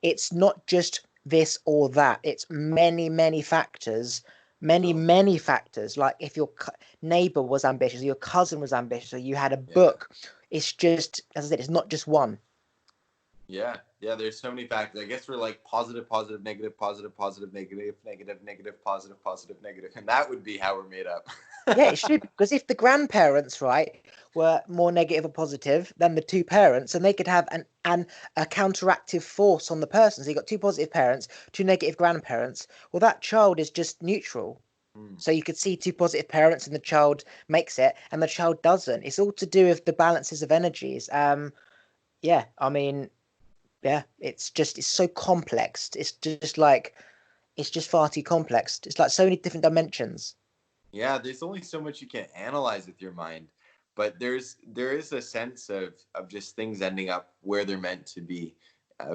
It's not just this or that. It's many factors, So many factors. Like if your neighbor was ambitious, or your cousin was ambitious, or you had a yeah. book. It's just, as I said, it's not just one. Yeah, yeah. There's so many factors. I guess we're like positive, positive, negative, positive, positive, negative, negative, negative, positive, positive, negative, and that would be how we're made up. Yeah, it should, because if the grandparents, right, were more negative or positive than the two parents, and they could have an a counteractive force on the person. So you got two positive parents, two negative grandparents. Well, that child is just neutral. Hmm. So you could see two positive parents and the child makes it and the child doesn't. It's all to do with the balances of energies. Yeah, I mean, yeah, it's so complex. It's just like it's just far too complex. It's like so many different dimensions. Yeah, there's only so much you can analyze with your mind, but there is a sense of just things ending up where they're meant to be,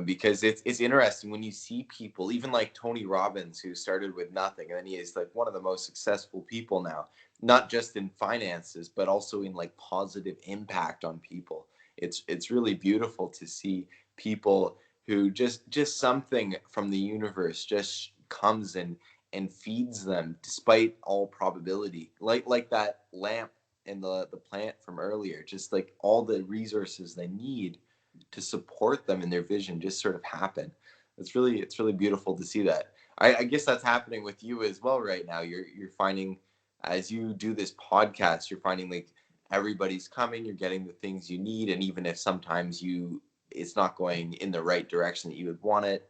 because it's interesting when you see people, even like Tony Robbins, who started with nothing, and then he is like one of the most successful people now, not just in finances, but also in like positive impact on people. It's really beautiful to see people who just something from the universe just comes and feeds them despite all probability, like that lamp and the plant from earlier, just like all the resources they need to support them in their vision just sort of happen. It's really beautiful to see that. I guess that's happening with you as well right now. You're finding, as you do this podcast, you're finding like everybody's coming, you're getting the things you need, and even if sometimes you it's not going in the right direction that you would want it,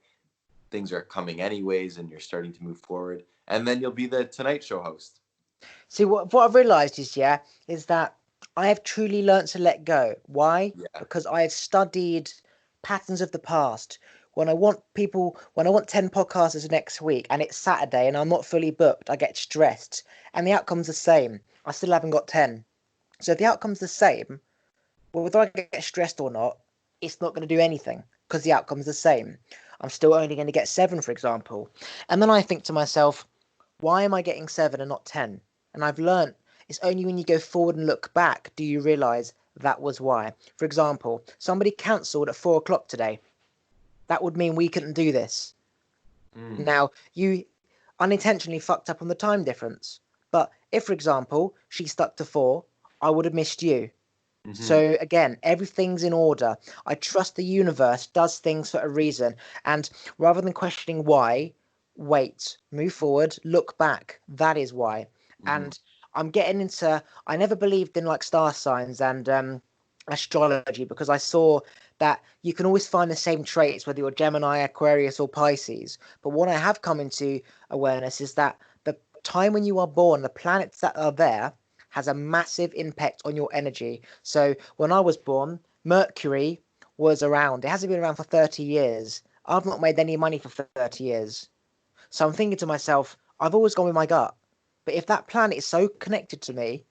things are coming anyways and you're starting to move forward, and then you'll be the Tonight Show host. See, what I've realised is, yeah, is that I have truly learnt to let go. Why? Yeah. Because I have studied patterns of the past. When I want 10 podcasters next week and it's Saturday and I'm not fully booked, I get stressed. And the outcome's the same. I still haven't got 10. So if the outcome's the same, well, whether I get stressed or not, it's not going to do anything because the outcome's the same. I'm still only going to get 7, for example. And then I think to myself, why am I getting 7 and not 10? And I've learnt it's only when you go forward and look back do you realise that was why. For example, somebody cancelled at 4 o'clock today. That would mean we couldn't do this. Mm. Now, you unintentionally fucked up on the time difference. But if, for example, she stuck to 4, I would have missed you. Hmm. So again, everything's in order. I trust the universe does things for a reason. And rather than questioning why, wait, move forward, look back. That is why. Hmm. And I'm getting into. I never believed in like star signs and astrology because I saw that you can always find the same traits whether you're Gemini, Aquarius, or Pisces. But what I have come into awareness is that the time when you are born, the planets that are there has a massive impact on your energy. So when I was born, Mercury was around. It hasn't been around for 30 years. I've not made any money for 30 years. So I'm thinking to myself, I've always gone with my gut. But if that planet is so connected to me,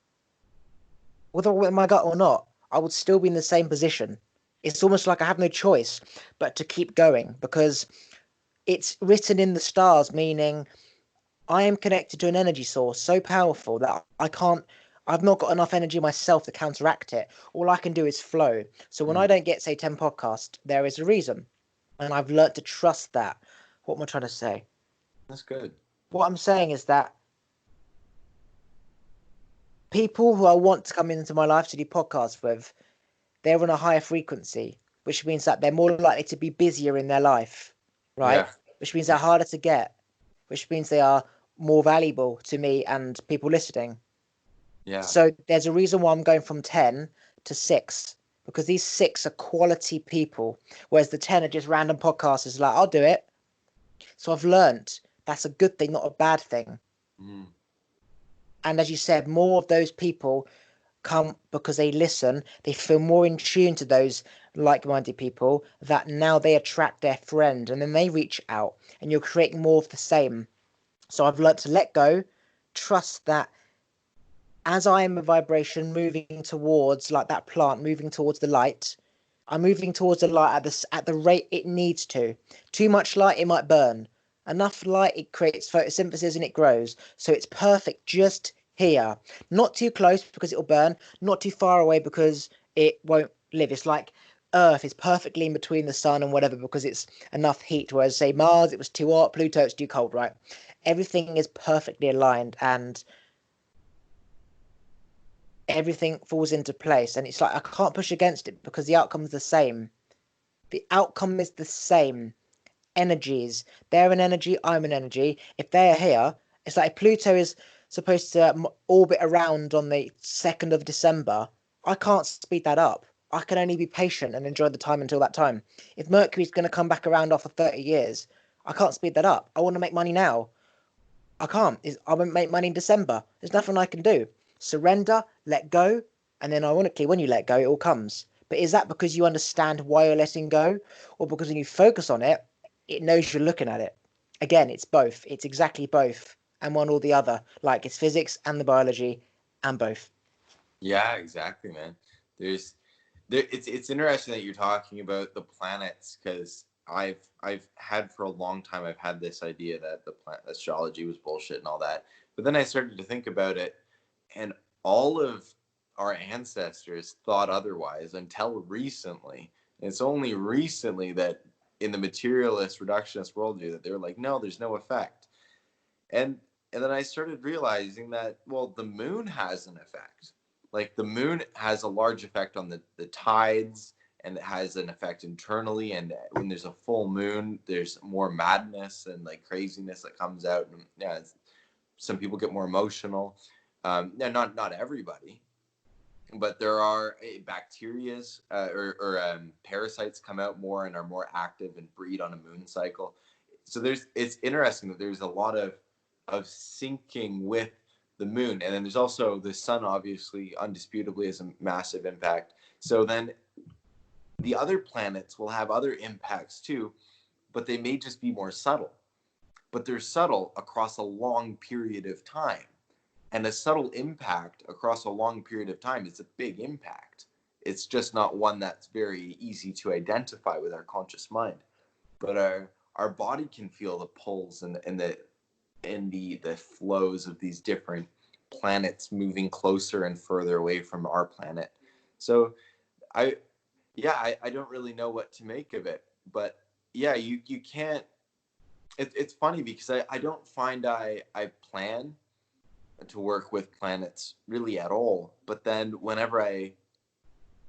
whether I went with my gut or not, I would still be in the same position. It's almost like I have no choice but to keep going because it's written in the stars, meaning I am connected to an energy source so powerful that I can't. I've not got enough energy myself to counteract it. All I can do is flow. So when I Hmm. don't get, say, 10 podcasts, there is a reason. And I've learnt to trust that. What am I trying to say? That's good. What I'm saying is that people who I want to come into my life to do podcasts with, they're on a higher frequency, which means that they're more likely to be busier in their life, right? Yeah. Which means they're harder to get, which means they are more valuable to me and people listening. Yeah. So there's a reason why I'm going from 10 to 6, because these 6 are quality people, whereas the 10 are just random podcasters like, I'll do it. So I've learnt that's a good thing, not a bad thing. Hmm. And as you said, more of those people come because they listen, they feel more in tune to those like-minded people that now they attract their friend and then they reach out and you're creating more of the same. So I've learned to let go, trust that as I am a vibration moving towards like that plant moving towards the light, I'm moving towards the light at the rate it needs to. Too much light, it might burn. Enough light, it creates photosynthesis and it grows. So it's perfect just here. Not too close because it'll burn, not too far away because it won't live. It's like Earth is perfectly in between the sun and whatever because it's enough heat. Whereas, say, Mars, it was too hot, Pluto, it's too cold, right? Everything is perfectly aligned and everything falls into place. And it's like I can't push against it because the outcome is the same. The outcome is the same. Energies. They're an energy, I'm an energy. If they're here, it's like Pluto is supposed to orbit around on the 2nd of December. I can't speed that up. I can only be patient and enjoy the time until that time. If Mercury's going to come back around after 30 years, I can't speed that up. I want to make money now. I can't. I won't make money in December. There's nothing I can do. Surrender, let go, and then ironically, when you let go, it all comes. But is that because you understand why you're letting go, or because when you focus on it, it knows you're looking at it? Again, it's both. It's exactly both, and one or the other. Like it's physics and the biology, and both. Yeah, exactly, man. There's it's interesting that you're talking about the planets because I've had for a long time I've had this idea that the planet astrology was bullshit and all that. But then I started to think about it, and all of our ancestors thought otherwise until recently. And it's only recently that in the materialist reductionist worldview that they were like, no, there's no effect. And and then I started realizing that well, the moon has an effect. Like the moon has a large effect on the tides, and it has an effect internally. And when there's a full moon, there's more madness and like craziness that comes out. And yeah, some people get more emotional. Yeah, not everybody, but there are bacterias or parasites come out more and are more active and breed on a moon cycle. So there's it's interesting that there's a lot of syncing with the moon, and then there's also the sun. Obviously, undisputably, has a massive impact. So then the other planets will have other impacts too, but they may just be more subtle. But they're subtle across a long period of time. And a subtle impact across a long period of time is a big impact. It's just not one that's very easy to identify with our conscious mind. But our body can feel the pulls and the flows of these different planets moving closer and further away from our planet. So I yeah, I don't really know what to make of it. But yeah, you can't it's funny because I don't find I plan to work with planets really at all. But then whenever I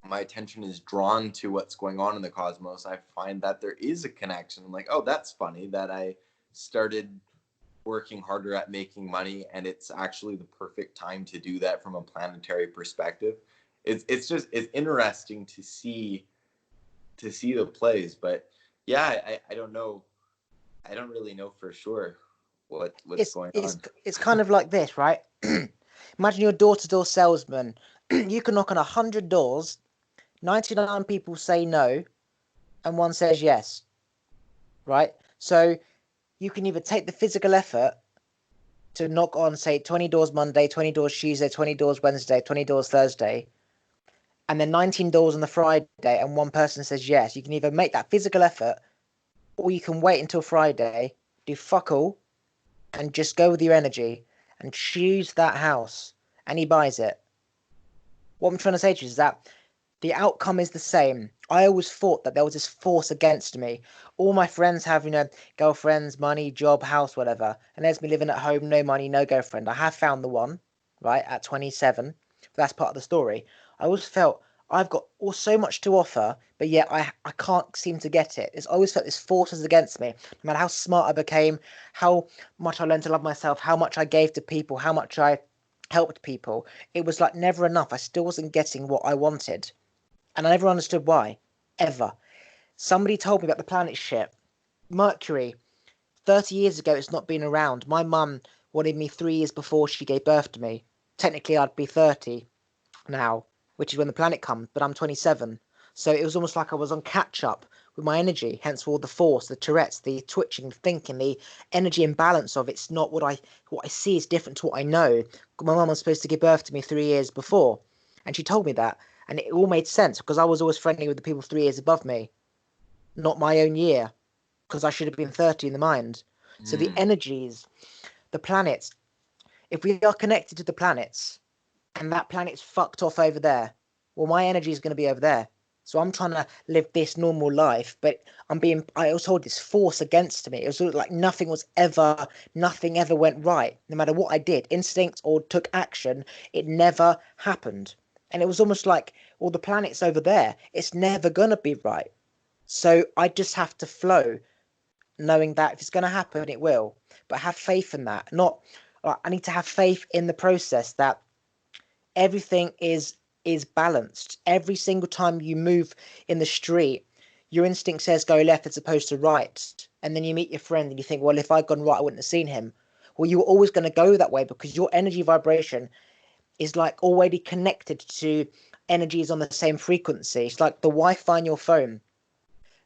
my attention is drawn to what's going on in the cosmos, I find that there is a connection. I'm like, oh, that's funny that I started working harder at making money, and it's actually the perfect time to do that from a planetary perspective. It's interesting to see the plays, but yeah, I don't know. I don't really know for sure what's It's going it's on. it's kind of like this, right? Imagine you're a door-to-door salesman. You can knock on 100 doors, 99 people say no, and one says yes, right? So you can either take the physical effort to knock on, say, 20 doors Monday, 20 doors Tuesday, 20 doors Wednesday, 20 doors Thursday, and then 19 doors on the Friday, and one person says yes. You can either make that physical effort, or you can wait until Friday, do fuck all, and just go with your energy and choose that house, and he buys it. What I'm trying to say to you is that the outcome is the same. I always thought that there was this force against me. All my friends have, girlfriends, money, job, house, whatever. And there's me living at home, no money, no girlfriend. I have found the one, right, at 27. But that's part of the story. I always felt I've got so much to offer, but yet I can't seem to get it. It's always felt this force is against me. No matter how smart I became, how much I learned to love myself, how much I gave to people, how much I helped people, it was like never enough. I still wasn't getting what I wanted. And I never understood why. Ever. Somebody told me about the planet shit. Mercury. 30 years ago, it's not been around. My mum wanted me 3 years before she gave birth to me. Technically, I'd be 30 now, which is when the planet comes, but I'm 27. So it was almost like I was on catch up with my energy, hence all the force, the Tourette's, the twitching, the thinking, the energy imbalance of it's not what I see is different to what I know. My mum was supposed to give birth to me 3 years before, and she told me that, and it all made sense because I was always friendly with the people 3 years above me, not my own year, because I should have been 30 in the mind. So the Mm. energies, the planets, if we are connected to the planets, and that planet's fucked off over there. Well, my energy is going to be over there. So I'm trying to live this normal life, but I was told this force against me. It was like nothing ever went right. No matter what I did, instinct or took action, it never happened. And it was almost like, well, the planet's over there. It's never going to be right. So I just have to flow, knowing that if it's going to happen, it will. But have faith in that. Not, I need to have faith in the process that everything is balanced. Every single time you move in the street, your instinct says go left as opposed to right. And then you meet your friend and you think, well, if I'd gone right, I wouldn't have seen him. Well, you were always going to go that way because your energy vibration is like already connected to energies on the same frequency. It's like the Wi-Fi on your phone.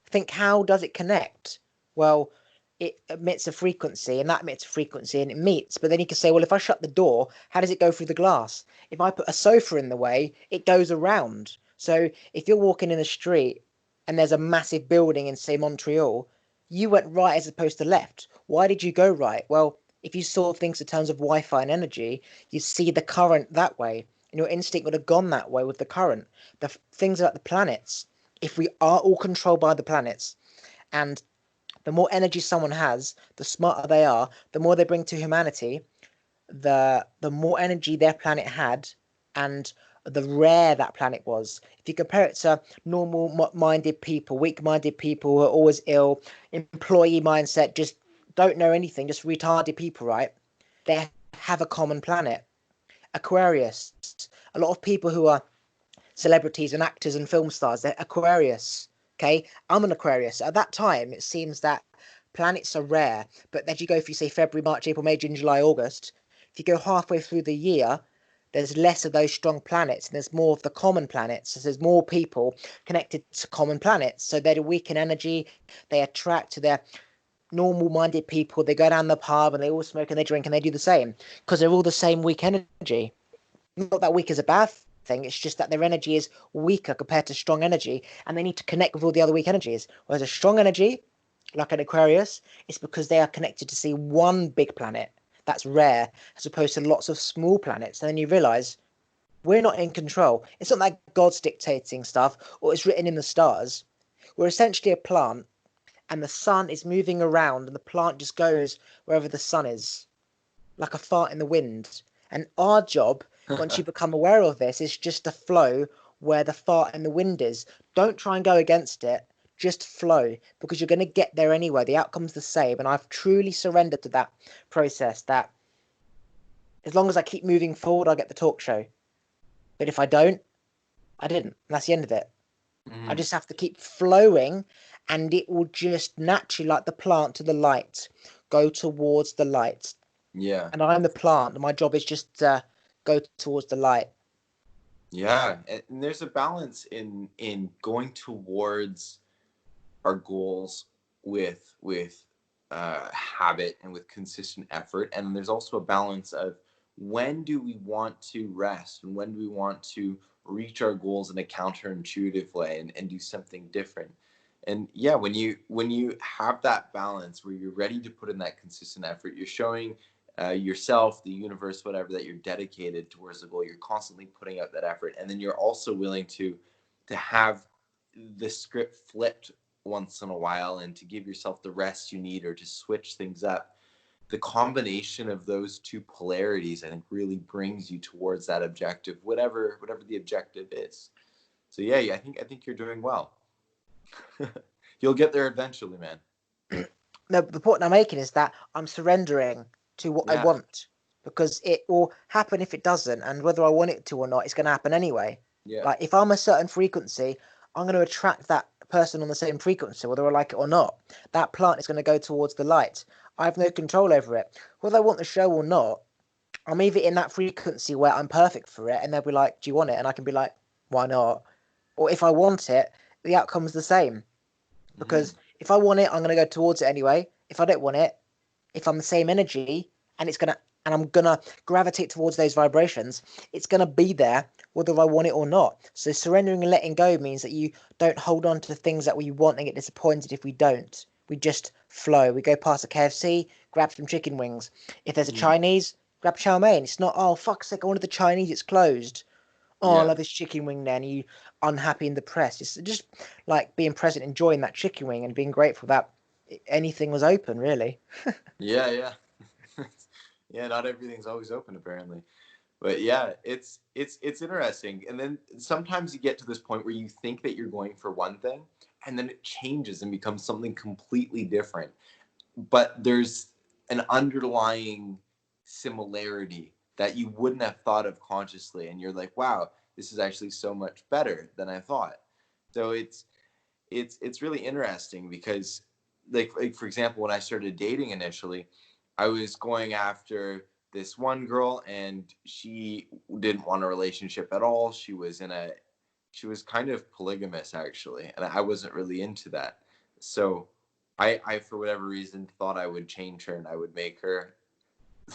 Think, how does it connect? Well, it emits a frequency and that emits a frequency and it meets. But then you can say, well, if I shut the door, how does it go through the glass? If I put a sofa in the way, it goes around. So if you're walking in the street and there's a massive building in, say, Montreal, you went right as opposed to left. Why did you go right? Well, if you saw things in terms of Wi-Fi and energy, you see the current that way. And your instinct would have gone that way with the current. The things about the planets, if we are all controlled by the planets, and the more energy someone has, the smarter they are, the more they bring to humanity, the more energy their planet had, and the rare that planet was. If you compare it to normal minded people, weak minded people who are always ill, employee mindset, just don't know anything, just retarded people, right? They have a common planet. Aquarius. A lot of people who are celebrities and actors and film stars, they're Aquarius. Okay, I'm an Aquarius. At that time, it seems that planets are rare, but as you go through, say, February, March, April, May, June, July, August, if you go halfway through the year, there's less of those strong planets and there's more of the common planets. So there's more people connected to common planets. So they're weak in energy, they attract to their normal minded people. They go down the pub and they all smoke and they drink and they do the same because they're all the same weak energy. Not that weak is a bad thing, it's just that their energy is weaker compared to strong energy and they need to connect with all the other weak energies. Whereas a strong energy, like an Aquarius, is because they are connected to see one big planet that's rare as opposed to lots of small planets. And then you realize we're not in control. It's not like God's dictating stuff or it's written in the stars. We're essentially a plant and the sun is moving around and the plant just goes wherever the sun is, like a fart in the wind. And our job, once you become aware of this, is just to flow where the fart in the wind is. Don't try and go against it. just flow, because you're going to get there anyway. The outcome's the same. And I've truly surrendered to that process, that as long as I keep moving forward, I'll get the talk show. But if I don't, I didn't. And that's the end of it. I Hmm. just have to keep flowing, and it will just naturally, like the plant to the light, go towards the light. Yeah. And I'm the plant, and my job is just to go towards the light. Yeah. And there's a balance in going towards our goals with habit and with consistent effort, and there's also a balance of when do we want to rest and when do we want to reach our goals in a counterintuitive way and do something different. And yeah, when you have that balance where you're ready to put in that consistent effort, you're showing yourself, the universe, whatever, that you're dedicated towards the goal. You're constantly putting out that effort, and then you're also willing to have the script flipped once in a while and to give yourself the rest you need or to switch things up. The combination of those two polarities, I think, really brings you towards that objective, whatever the objective is. So yeah, yeah, I think you're doing well. You'll get there eventually, man. No, the point I'm making is that I'm surrendering to what I Yeah, want, because it will happen if it doesn't, and whether I want it to or not, it's going to happen anyway. yeah. Like if I'm a certain frequency, I'm going to attract that person on the same frequency, whether I like it or not. That plant is going to go towards the light. I have no control over it. Whether I want the show or not, I'm either in that frequency where I'm perfect for it, and they'll be like, "Do you want it?" And I can be like, "Why not?" Or if I want it, the outcome's the same. Hmm. Because if I want it, I'm gonna go towards it anyway. If I don't want it, if I'm the same energy, and I'm gonna gravitate towards those vibrations, it's gonna be there whether I want it or not. So surrendering and letting go means that you don't hold on to the things that we want and get disappointed if we don't. We just flow. We go past a KFC, grab some chicken wings. If there's a Hmm. Chinese, grab chow mein. It's not, oh fuck's sake, I wanted the Chinese, it's closed. Oh, I Yeah. love this chicken wing then. You unhappy and depressed. It's just like being present, enjoying that chicken wing and being grateful that anything was open, really. Yeah, yeah. Yeah, not everything's always open apparently. But yeah, it's interesting. And then sometimes you get to this point where you think that you're going for one thing and then it changes and becomes something completely different. But there's an underlying similarity that you wouldn't have thought of consciously, and you're like, wow, this is actually so much better than I thought. So it's really interesting because like for example, when I started dating initially, I was going after this one girl and she didn't want a relationship at all. She was kind of polygamous actually, and I wasn't really into that. So I for whatever reason thought I would change her and I would make her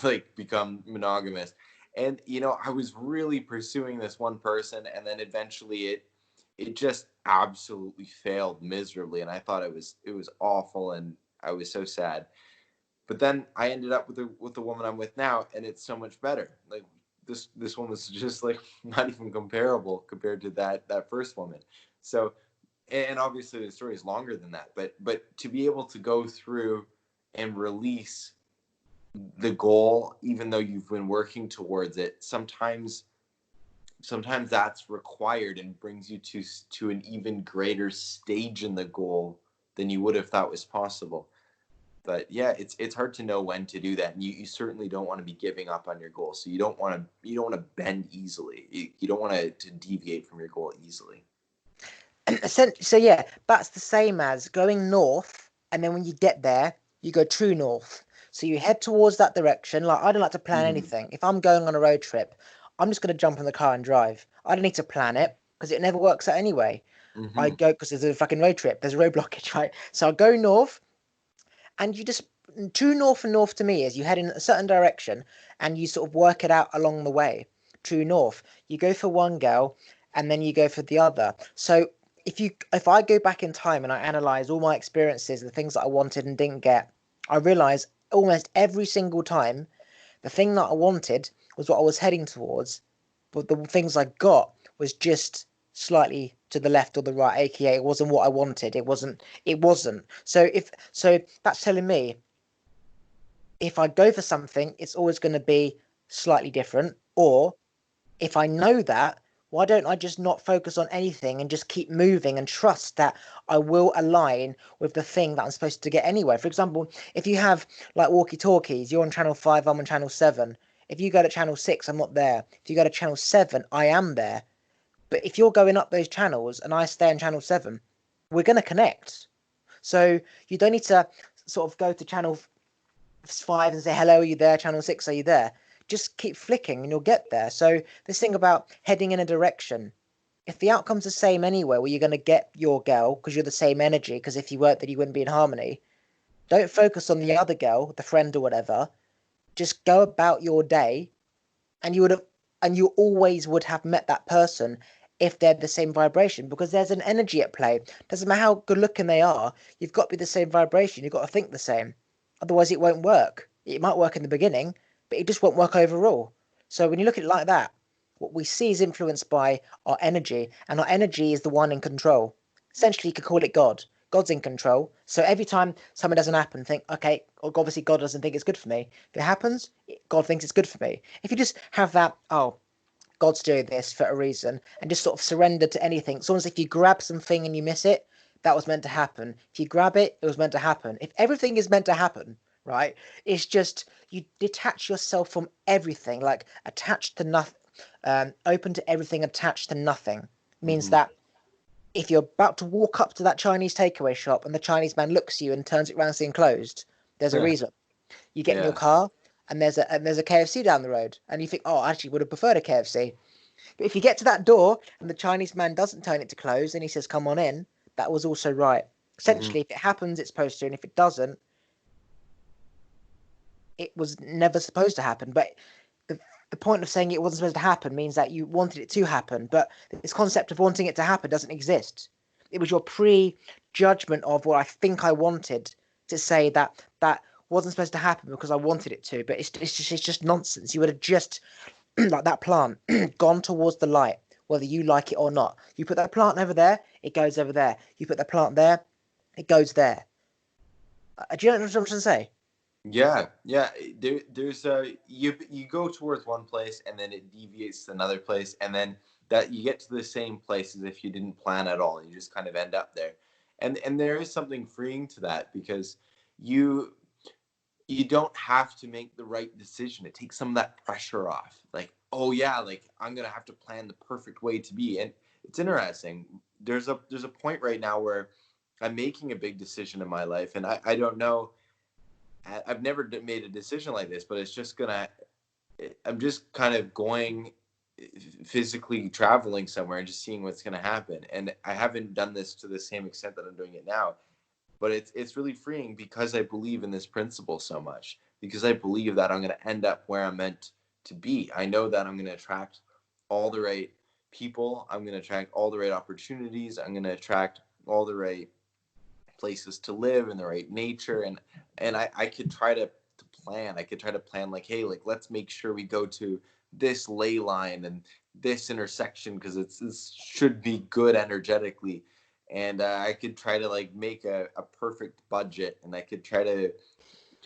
like become monogamous. And I was really pursuing this one person, and then eventually it just absolutely failed miserably, and I thought it was awful, and I was so sad. But then I ended up with the woman I'm with now, and it's so much better. Like this one was just like not even comparable compared to that first woman. So, and obviously the story is longer than that, but to be able to go through and release the goal, even though you've been working towards it, sometimes that's required and brings you to an even greater stage in the goal than you would have thought was possible. But yeah, it's hard to know when to do that, and you certainly don't want to be giving up on your goal. So you don't want to bend easily. You don't want to deviate from your goal easily. So yeah, that's the same as going north, and then when you get there, you go true north. So you head towards that direction. Like I don't like to plan Hmm. anything. If I'm going on a road trip, I'm just gonna jump in the car and drive. I don't need to plan it because it never works out anyway. I Hmm. go because there's a fucking road trip. There's a road blockage, right? So I go north, and you just true north and north to me is you head in a certain direction and you sort of work it out along the way. True north, you go for one girl and then you go for the other. So if I go back in time and I analyze all my experiences, the things that I wanted and didn't get, I realize almost every single time the thing that I wanted was what I was heading towards, but the things I got was just slightly to the left or the right, aka it wasn't what I wanted. It wasn't. So that's telling me if I go for something, it's always going to be slightly different. Or if I know that, Why don't I just not focus on anything and just keep moving and trust that I will align with the thing that I'm supposed to get anyway? For example, if you have like walkie-talkies, you're on channel 5, I'm on channel 7. If you go to channel 6, I'm not there. If you go to channel 7, I am there. But if you're going up those channels and I stay on channel 7, we're going to connect. So you don't need to sort of go to channel 5 and say, hello, are you there? Channel 6, are you there? Just keep flicking and you'll get there. So this thing about heading in a direction, if the outcome's the same anywhere, where you're going to get your girl because you're the same energy, because if you weren't, then you wouldn't be in harmony. Don't focus on the other girl, the friend or whatever. Just go about your day, and you always would have met that person if they're the same vibration, because there's an energy at play. Doesn't matter how good looking they are, you've got to be the same vibration. You've got to think the same. Otherwise, it won't work. It might work in the beginning, but it just won't work overall. So when you look at it like that, what we see is influenced by our energy, and our energy is the one in control. Essentially, you could call it God. God's in control. So every time something doesn't happen, think, okay, obviously God doesn't think it's good for me. If it happens, God thinks it's good for me. If you just have that, oh, God's doing this for a reason, and just sort of surrender to anything. It's almost if you grab something and you miss it, that was meant to happen. If you grab it, it was meant to happen. If everything is meant to happen, right, it's just you detach yourself from everything, like attached to nothing, open to everything, attached to nothing. Means Mm-hmm. that if you're about to walk up to that Chinese takeaway shop and the Chinese man looks at you and turns it around saying closed, there's a reason. You get in your Yeah. car and there's a KFC down the road, and you think, oh, I actually would have preferred a KFC. But if you get to that door and the Chinese man doesn't turn it to close and he says, come on in, that was also right. Mm-hmm. Essentially, if it happens, it's supposed to, and if it doesn't, it was never supposed to happen. But the, the point of saying it wasn't supposed to happen means that you wanted it to happen. But this concept of wanting it to happen doesn't exist. It was your prejudgment of what I think I wanted to say that wasn't supposed to happen because I wanted it to. But it's just nonsense. You would have just like that plant gone towards the light, whether you like it or not. You put that plant over there, it goes over there. You put that plant there, it goes there. Do you know what I'm trying to say? Yeah, yeah. There's you go towards one place and then it deviates to another place, and then that you get to the same place as if you didn't plan at all. You just kind of end up there, and there is something freeing to that because you you don't have to make the right decision. It takes some of that pressure off. Like, oh yeah, like I'm gonna have to plan the perfect way to be. And it's interesting. There's a point right now where I'm making a big decision in my life, and I don't know. I've never made a decision like this, but it's just gonna. I'm just kind of going physically traveling somewhere and just seeing what's gonna happen. And I haven't done this to the same extent that I'm doing it now, but it's really freeing because I believe in this principle so much. Because I believe that I'm gonna end up where I'm meant to be. I know that I'm gonna attract all the right people. I'm gonna attract all the right opportunities. I'm gonna attract all the right places to live and the right nature, and I could try to plan. I could try to plan like, hey, like let's make sure we go to this ley line and this intersection because this should be good energetically. And I could try to like make a perfect budget, and I could try to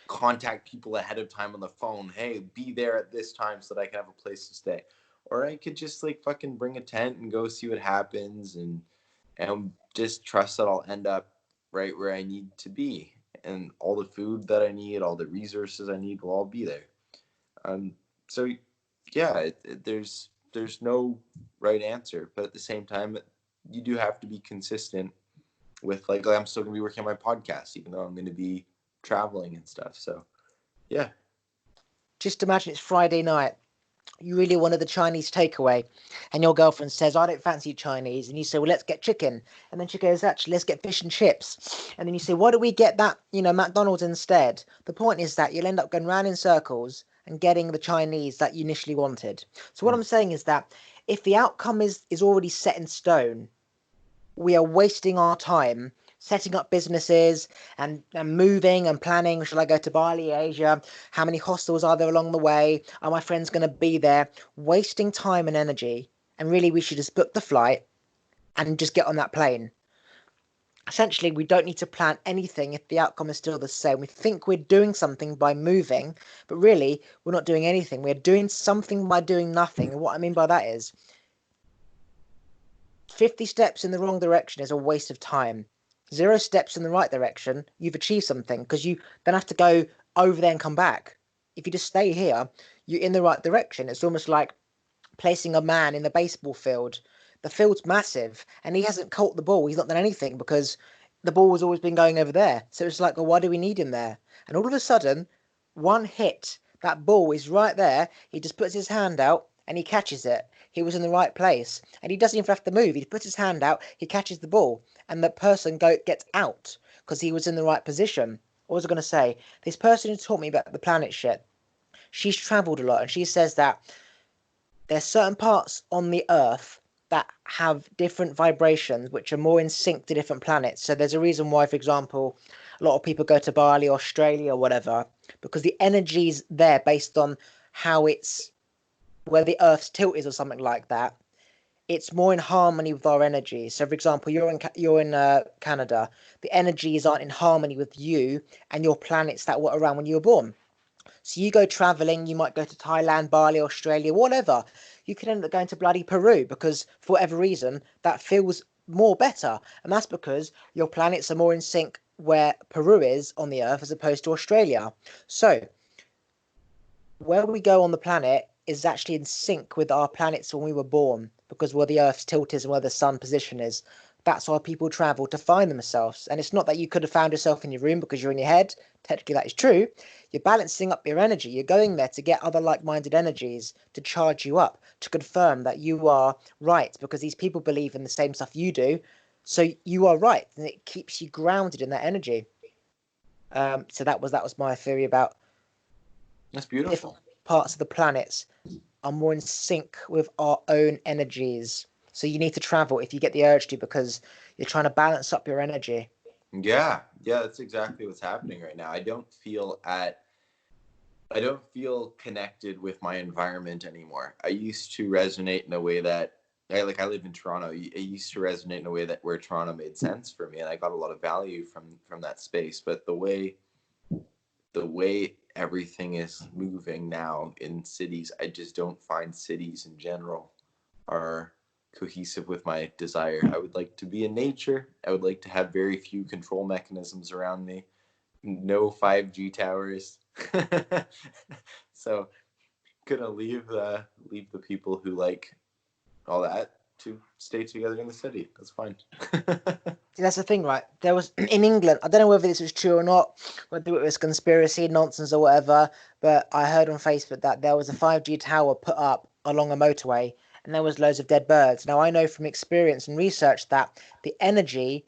contact people ahead of time on the phone. Hey, be there at this time so that I can have a place to stay. Or I could just like fucking bring a tent and go see what happens, and just trust that I'll end up right where I need to be. And all the food that I need, all the resources I need will all be there. Um, so yeah, there's no right answer, but at the same time, you do have to be consistent with like I'm still gonna be working on my podcast, even though I'm gonna be traveling and stuff. So yeah. Just imagine it's Friday night. You really wanted the Chinese takeaway, and your girlfriend says, I don't fancy Chinese. And you say, well, let's get chicken. And then she goes, actually, let's get fish and chips. And then you say, why don't we get that, McDonald's instead? The point is that you'll end up going round in circles and getting the Chinese that you initially wanted. So what Mm. I'm saying is that if the outcome is already set in stone, we are wasting our time setting up businesses and moving and planning. Shall I go to Bali, Asia? How many hostels are there along the way? Are my friends going to be there? Wasting time and energy. And really, we should just book the flight and just get on that plane. Essentially, we don't need to plan anything if the outcome is still the same. We think we're doing something by moving, but really, we're not doing anything. We're doing something by doing nothing. And what I mean by that is 50 steps in the wrong direction is a waste of time. 0 steps in the right direction, you've achieved something because you then have to go over there and come back. If you just stay here, you're in the right direction. It's almost like placing a man in the baseball field. The field's massive and he hasn't caught the ball. He's not done anything because the ball has always been going over there. So it's like, well, why do we need him there? And all of a sudden, one hit, that ball is right there. He just puts his hand out and he catches it. He was in the right place and he doesn't even have to move. He puts his hand out, he catches the ball, and the person gets out because he was in the right position. What was I going to say? This person who taught me about the planet shit, she's traveled a lot and she says that there's certain parts on the Earth that have different vibrations which are more in sync to different planets. So there's a reason why, for example, a lot of people go to Bali, Australia, or whatever, because the energy's there based on how it's where the Earth's tilt is or something like that. It's more in harmony with our energy. So, for example, you're in Canada. The energies aren't in harmony with you and your planets that were around when you were born. So you go traveling, you might go to Thailand, Bali, Australia, whatever. You could end up going to bloody Peru because for whatever reason that feels more better. And that's because your planets are more in sync where Peru is on the Earth as opposed to Australia. So where we go on the planet is actually in sync with our planets when we were born because where the Earth's tilt is and where the sun position is. That's why people travel to find themselves. And it's not that you could have found yourself in your room because you're in your head. Technically, that is true. You're balancing up your energy. You're going there to get other like minded energies to charge you up, to confirm that you are right because these people believe in the same stuff you do. So you are right. And it keeps you grounded in that energy. So that was my theory about That's different beautiful. parts of the planets are more in sync with our own energies. So you need to travel if you get the urge to because you're trying to balance up your energy. Yeah, yeah, that's exactly what's happening right now. I don't feel connected with my environment anymore. I used to resonate in a way that I live in Toronto. It used to resonate in a way that where Toronto made sense for me, and I got a lot of value from that space. But the way everything is moving now in cities, I just don't find cities in general are cohesive with my desire. I would like to be in nature. I would like to have very few control mechanisms around me. No 5G towers. So gonna leave the people who like all that to stay together in the city. That's fine. See, that's the thing, right? There was in England, I don't know whether this was true or not, whether it was conspiracy, nonsense, or whatever, but I heard on Facebook that there was a 5G tower put up along a motorway and there was loads of dead birds. Now, I know from experience and research that the energy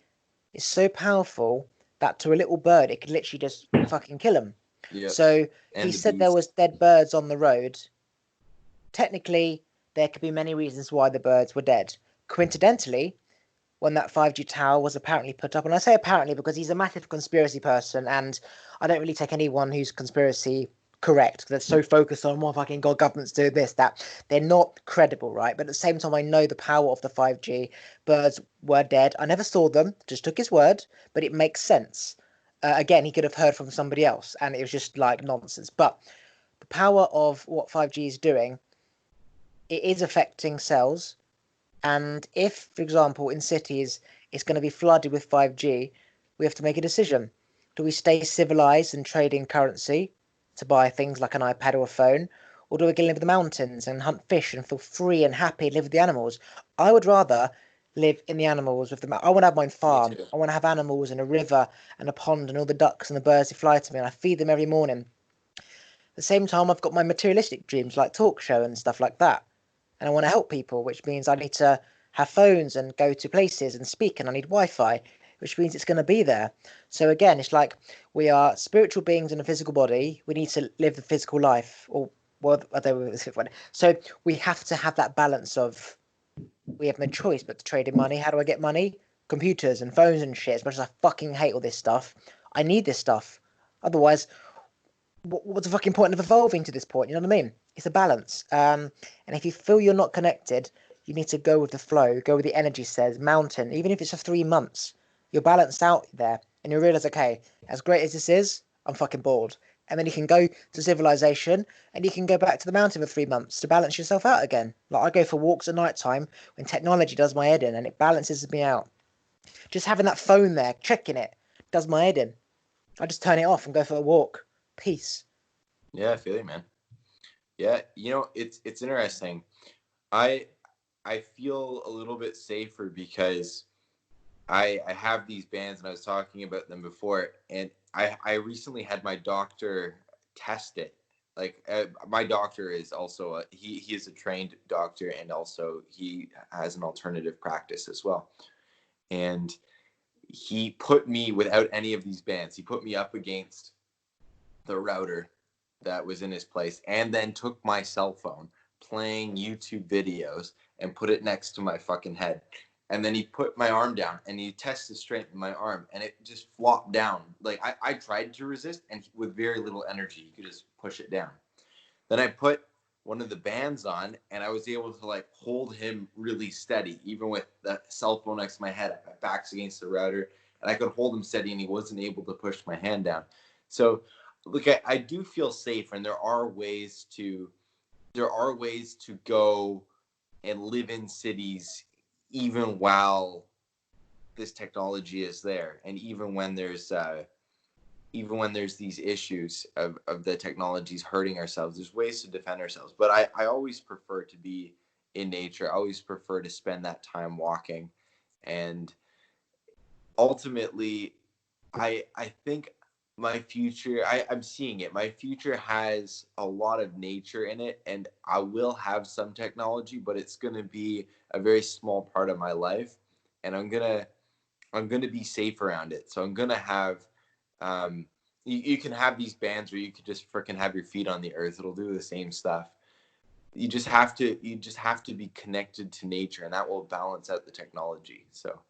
is so powerful that to a little bird, it could literally just fucking kill him. Yep. So he And the said there bees. was dead birds on the road. Technically, there could be many reasons why the birds were dead. Coincidentally, when that 5G tower was apparently put up. And I say apparently because he's a massive conspiracy person, and I don't really take anyone who's conspiracy correct. They're so focused on what fucking God governments do this that they're not credible, right? But at the same time, I know the power of the 5G. Birds were dead. I never saw them, just took his word, but it makes sense. Again, he could have heard from somebody else, and it was just like nonsense. But the power of what 5G is doing, it is affecting cells, and if, for example, in cities it's going to be flooded with 5G, we have to make a decision. Do we stay civilized and trade in currency to buy things like an iPad or a phone? Or do we go live in the mountains and hunt fish and feel free and happy and live with the animals? I would rather live in the animals with I want to have my own Me farm. too. I want to have animals and a river and a pond and all the ducks and the birds who fly to me and I feed them every morning. At the same time, I've got my materialistic dreams like talk show and stuff like that and I want to help people, which means I need to have phones and go to places and speak, and I need Wi-Fi, which means it's going to be there. So again, it's like we are spiritual beings in a physical body. We need to live the physical life, or well, I don't know. So we have to have that balance of we have no choice but to trade in money. How do I get money? Computers and phones and shit. As much as I fucking hate all this stuff, I need this stuff. Otherwise, what's the fucking point of evolving to this point? You know what I mean? It's a balance. And if you feel you're not connected, you need to go with the flow, go with the energy says, mountain, even if it's for 3 months, you're balanced out there and you realize, okay, as great as this is, I'm fucking bored. And then you can go to civilization and you can go back to the mountain for 3 months to balance yourself out again. Like I go for walks at night time when technology does my head in and it balances me out. Just having that phone there, checking it, does my head in. I just turn it off and go for a walk. Peace. Yeah, I feel you, man. Yeah, it's interesting. I I feel a little bit safer because I have these bands and I was talking about them before, and I recently had my doctor test it. Like my doctor is also he is a trained doctor, and also he has an alternative practice as well. And he put me without any of these bands. He put me up against the router that was in his place, and then took my cell phone playing YouTube videos and put it next to my fucking head. And then he put my arm down and he tested strength in my arm, and it just flopped down. Like I tried to resist, and with very little energy, you could just push it down. Then I put one of the bands on, and I was able to like hold him really steady, even with the cell phone next to my head. My back's against the router, and I could hold him steady, and he wasn't able to push my hand down. So, look, I do feel safe, and there are ways to go and live in cities, even while this technology is there, and even when there's these issues of the technologies hurting ourselves, there's ways to defend ourselves. But I always prefer to be in nature. I always prefer to spend that time walking. And ultimately, I think my future, I'm seeing it. My future has a lot of nature in it, and I will have some technology, but it's gonna be a very small part of my life. And I'm gonna be safe around it. So I'm gonna have you can have these bands where you could just freaking have your feet on the earth. It'll do the same stuff. You just have to be connected to nature, and that will balance out the technology. So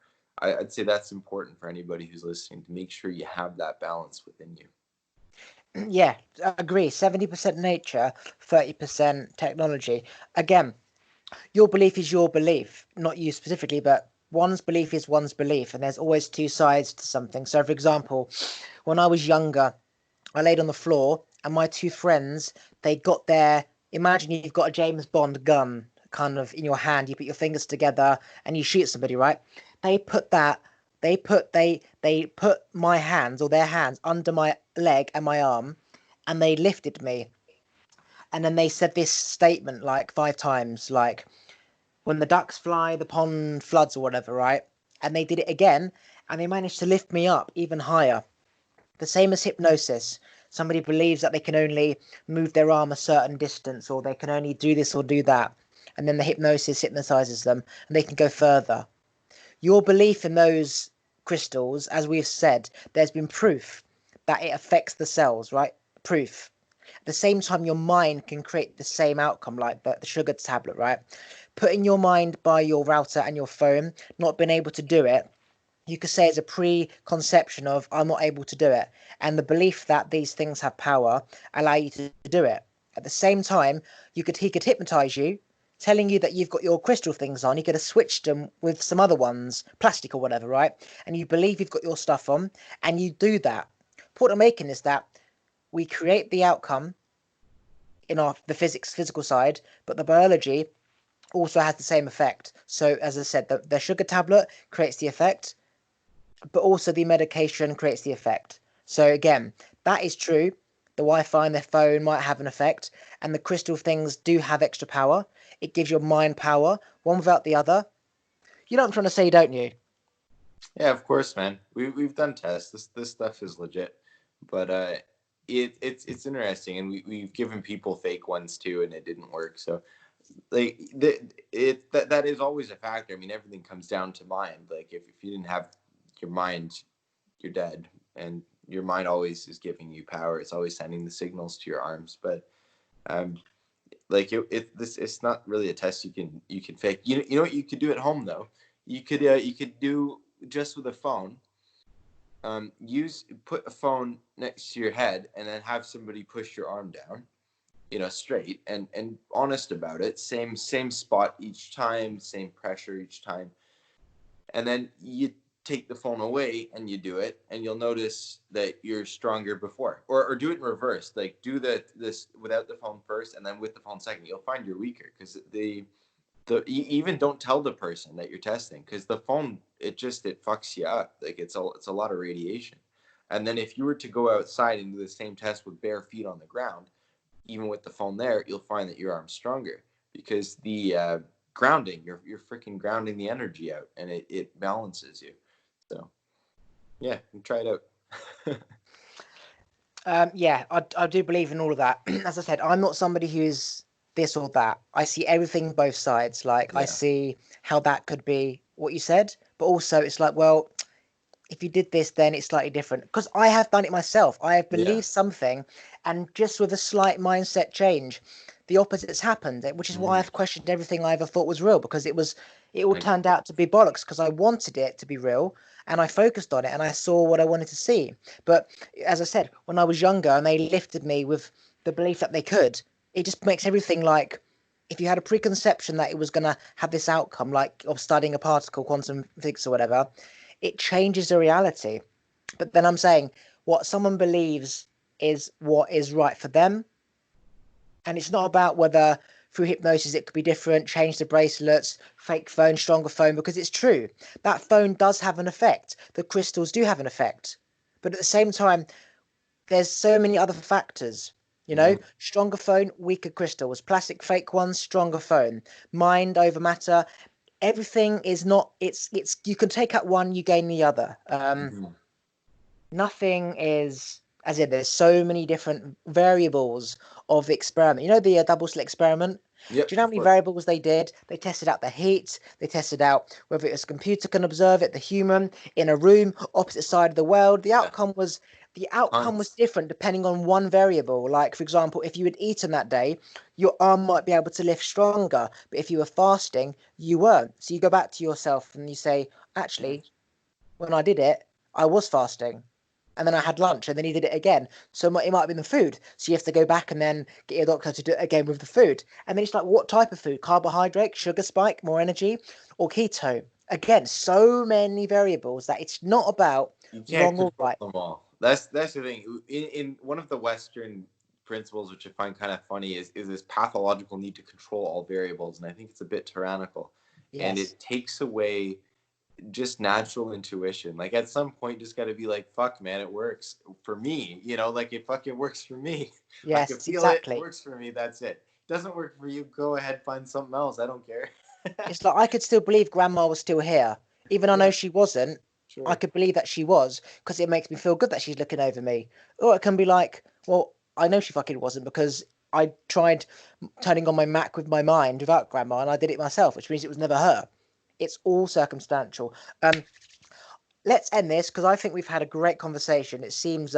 I'd say that's important for anybody who's listening, to make sure you have that balance within you. Yeah, I agree. 70% nature, 30% technology. Again, your belief is your belief, not you specifically, but one's belief is one's belief, and there's always two sides to something. So, for example, when I was younger, I laid on the floor, and my two friends, they got their. Imagine you've got a James Bond gun kind of in your hand. You put your fingers together and you shoot somebody, right? They put that. They put my hands or their hands under my leg and my arm, and they lifted me. And then they said this statement like 5 times, like when the ducks fly, the pond floods or whatever, right? And they did it again, and they managed to lift me up even higher. The same as hypnosis. Somebody believes that they can only move their arm a certain distance, or they can only do this or do that, and then the hypnosis hypnotizes them, and they can go further. Your belief in those crystals, as we've said, there's been proof that it affects the cells, right? Proof. At the same time, your mind can create the same outcome, like the sugar tablet, right? Putting your mind by your router and your phone, not being able to do it, you could say it's a preconception of I'm not able to do it, and the belief that these things have power allow you to do it. At the same time, he could hypnotize you, telling you that you've got your crystal things on. You could have switched them with some other ones, plastic or whatever, right? And you believe you've got your stuff on, and you do that. Point I'm making is that we create the outcome in the physical side, but the biology also has the same effect. So as I said, the sugar tablet creates the effect, but also the medication creates the effect. So again, that is true. The Wi-Fi and the phone might have an effect, and the crystal things do have extra power. It gives your mind power, one without the other. You know what I'm trying to say, don't you? Yeah, of course, man. We've done tests. This stuff is legit, but it's interesting, and we've given people fake ones too, and it didn't work. So like that is always a factor. I mean, everything comes down to mind. Like if you didn't have your mind, you're dead, and your mind always is giving you power. It's always sending the signals to your arms. But um, like it's not really a test you can fake. You know what you could do at home though. You could do just with a phone. Put a phone next to your head, and then have somebody push your arm down, straight and honest about it. Same spot each time, same pressure each time, and then you take the phone away and you do it, and you'll notice that you're stronger before. Or do it in reverse. Like do this without the phone first, and then with the phone second. You'll find you're weaker because even don't tell the person that you're testing, because the phone, it fucks you up. Like it's a lot of radiation. And then if you were to go outside and do the same test with bare feet on the ground, even with the phone there, you'll find that your arm's stronger because the grounding, you're freaking grounding the energy out, and it balances you. So yeah, try it out. Yeah, I do believe in all of that. As I said, I'm not somebody who's this or that. I see everything both sides. Like I Yeah, see how that could be what you said, but also it's like, well, if you did this, then it's slightly different. Because I have done it myself. I have yeah. believed something, and just with a slight mindset change, the opposite's happened. Which is why Mm, I've questioned everything I ever thought was real, because it all I, turned out to be bollocks. Because I wanted it to be real, and I focused on it, and I saw what I wanted to see. But as I said, when I was younger, and they lifted me with the belief that they could, it just makes everything like. If you had a preconception that it was going to have this outcome, like of studying a particle, quantum physics, or whatever, it changes the reality. But then I'm saying what someone believes is what is right for them. And it's not about whether through hypnosis it could be different, change the bracelets, fake phone, stronger phone, because it's true. That phone does have an effect. The crystals do have an effect. But at the same time, there's so many other factors. mm, Stronger phone, weaker crystals, plastic fake ones, stronger phone, mind over matter. Everything is not. It's. You can take out one, you gain the other. mm. Nothing is as in there's so many different variables of the experiment. The double slit experiment. Do Yep, you know how of many course. variables they did? They tested out the heat. They tested out whether it was a computer can observe it, the human in a room opposite side of the world. The Yeah, outcome was the outcome was tons. different depending on one variable. Like for example, if you had eaten that day, your arm might be able to lift stronger, but if you were fasting, you weren't. So you go back to yourself and you say, Mm. actually, when I did it, I was fasting. And then I had lunch, and then he did it again. So it might have been the food. So you have to go back and then get your doctor to do it again with the food. And then it's like, what type of food? Carbohydrate, sugar spike, more energy, or keto? Again, so many variables that it's not about You can't wrong or control right. them all. That's the thing. In one of the Western principles, which I find kind of funny, is this pathological need to control all variables, and I think it's a bit tyrannical, and Yes. it takes away just natural intuition. Like at some point, just got to be like, "Fuck, man, it works for me." Like it fucking works for me. I can Yes, feel it. It exactly. works for me. That's it. Doesn't work for you? Go ahead, find something else. I don't care. It's like I could still believe grandma was still here. Even though I know Yeah, she wasn't, I sure. could believe that she was because it makes me feel good that she's looking over me. Or it can be like, well, I know she fucking wasn't because I tried turning on my Mac with my mind without grandma and I did it myself, which means it was never her. It's all circumstantial. Um, let's end this because I think we've had a great conversation. It seems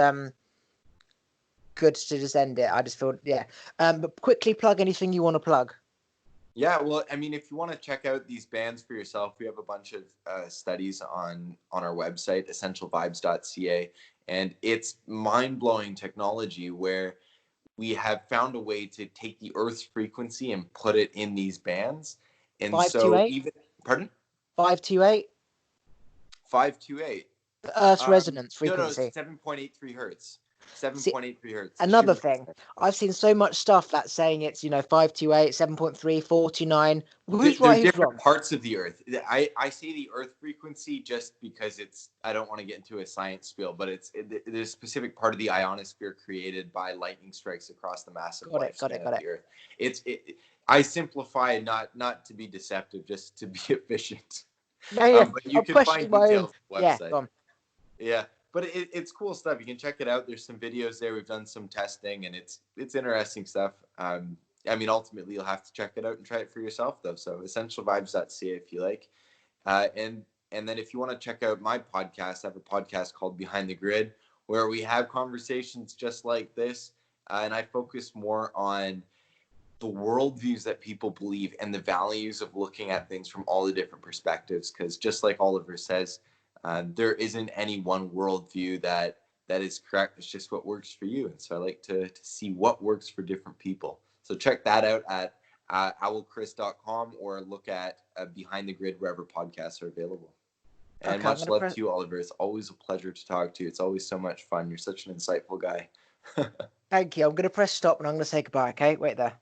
good to just end it. I just feel yeah. But quickly plug anything you want to plug. Yeah, well, I mean, if you want to check out these bands for yourself, we have a bunch of studies on our website, essentialvibes.ca, and it's mind-blowing technology where we have found a way to take the Earth's frequency and put it in these bands. And Five two so eight. even, pardon? 528. 528. The Earth's resonance No, frequency. 7.83 hertz. See, 7.83 hertz. It should another be. thing, I've seen so much stuff that's saying it's 528, 7.3, 49. Who's They're right? Who's different wrong? parts of the Earth. I say the Earth frequency just because I don't want to get into a science spiel, but there's a specific part of the ionosphere created by lightning strikes across the massive Got it. Got it. lifespan Got of it. the Earth. I simplify not to be deceptive, just to be efficient. No, yeah. But you I'm can find questioning my own. details on the Yeah, website. go on. Yeah, but it's cool stuff. You can check it out. There's some videos there. We've done some testing, and it's interesting stuff. I mean, ultimately, you'll have to check it out and try it for yourself, though. So, essentialvibes.ca if you like. And then if you want to check out my podcast, I have a podcast called Behind the Grid, where we have conversations just like this, and I focus more on the worldviews that people believe and the values of looking at things from all the different perspectives. Because just like Oliver says, there isn't any one worldview that is correct. It's just what works for you. And so I like to see what works for different people. So check that out at owlchris.com or look at Behind the Grid wherever podcasts are available. And Okay, I'm much gonna love press. to you, Oliver. It's always a pleasure to talk to you. It's always so much fun. You're such an insightful guy. Thank you. I'm gonna press stop and I'm gonna say goodbye. Okay, wait there.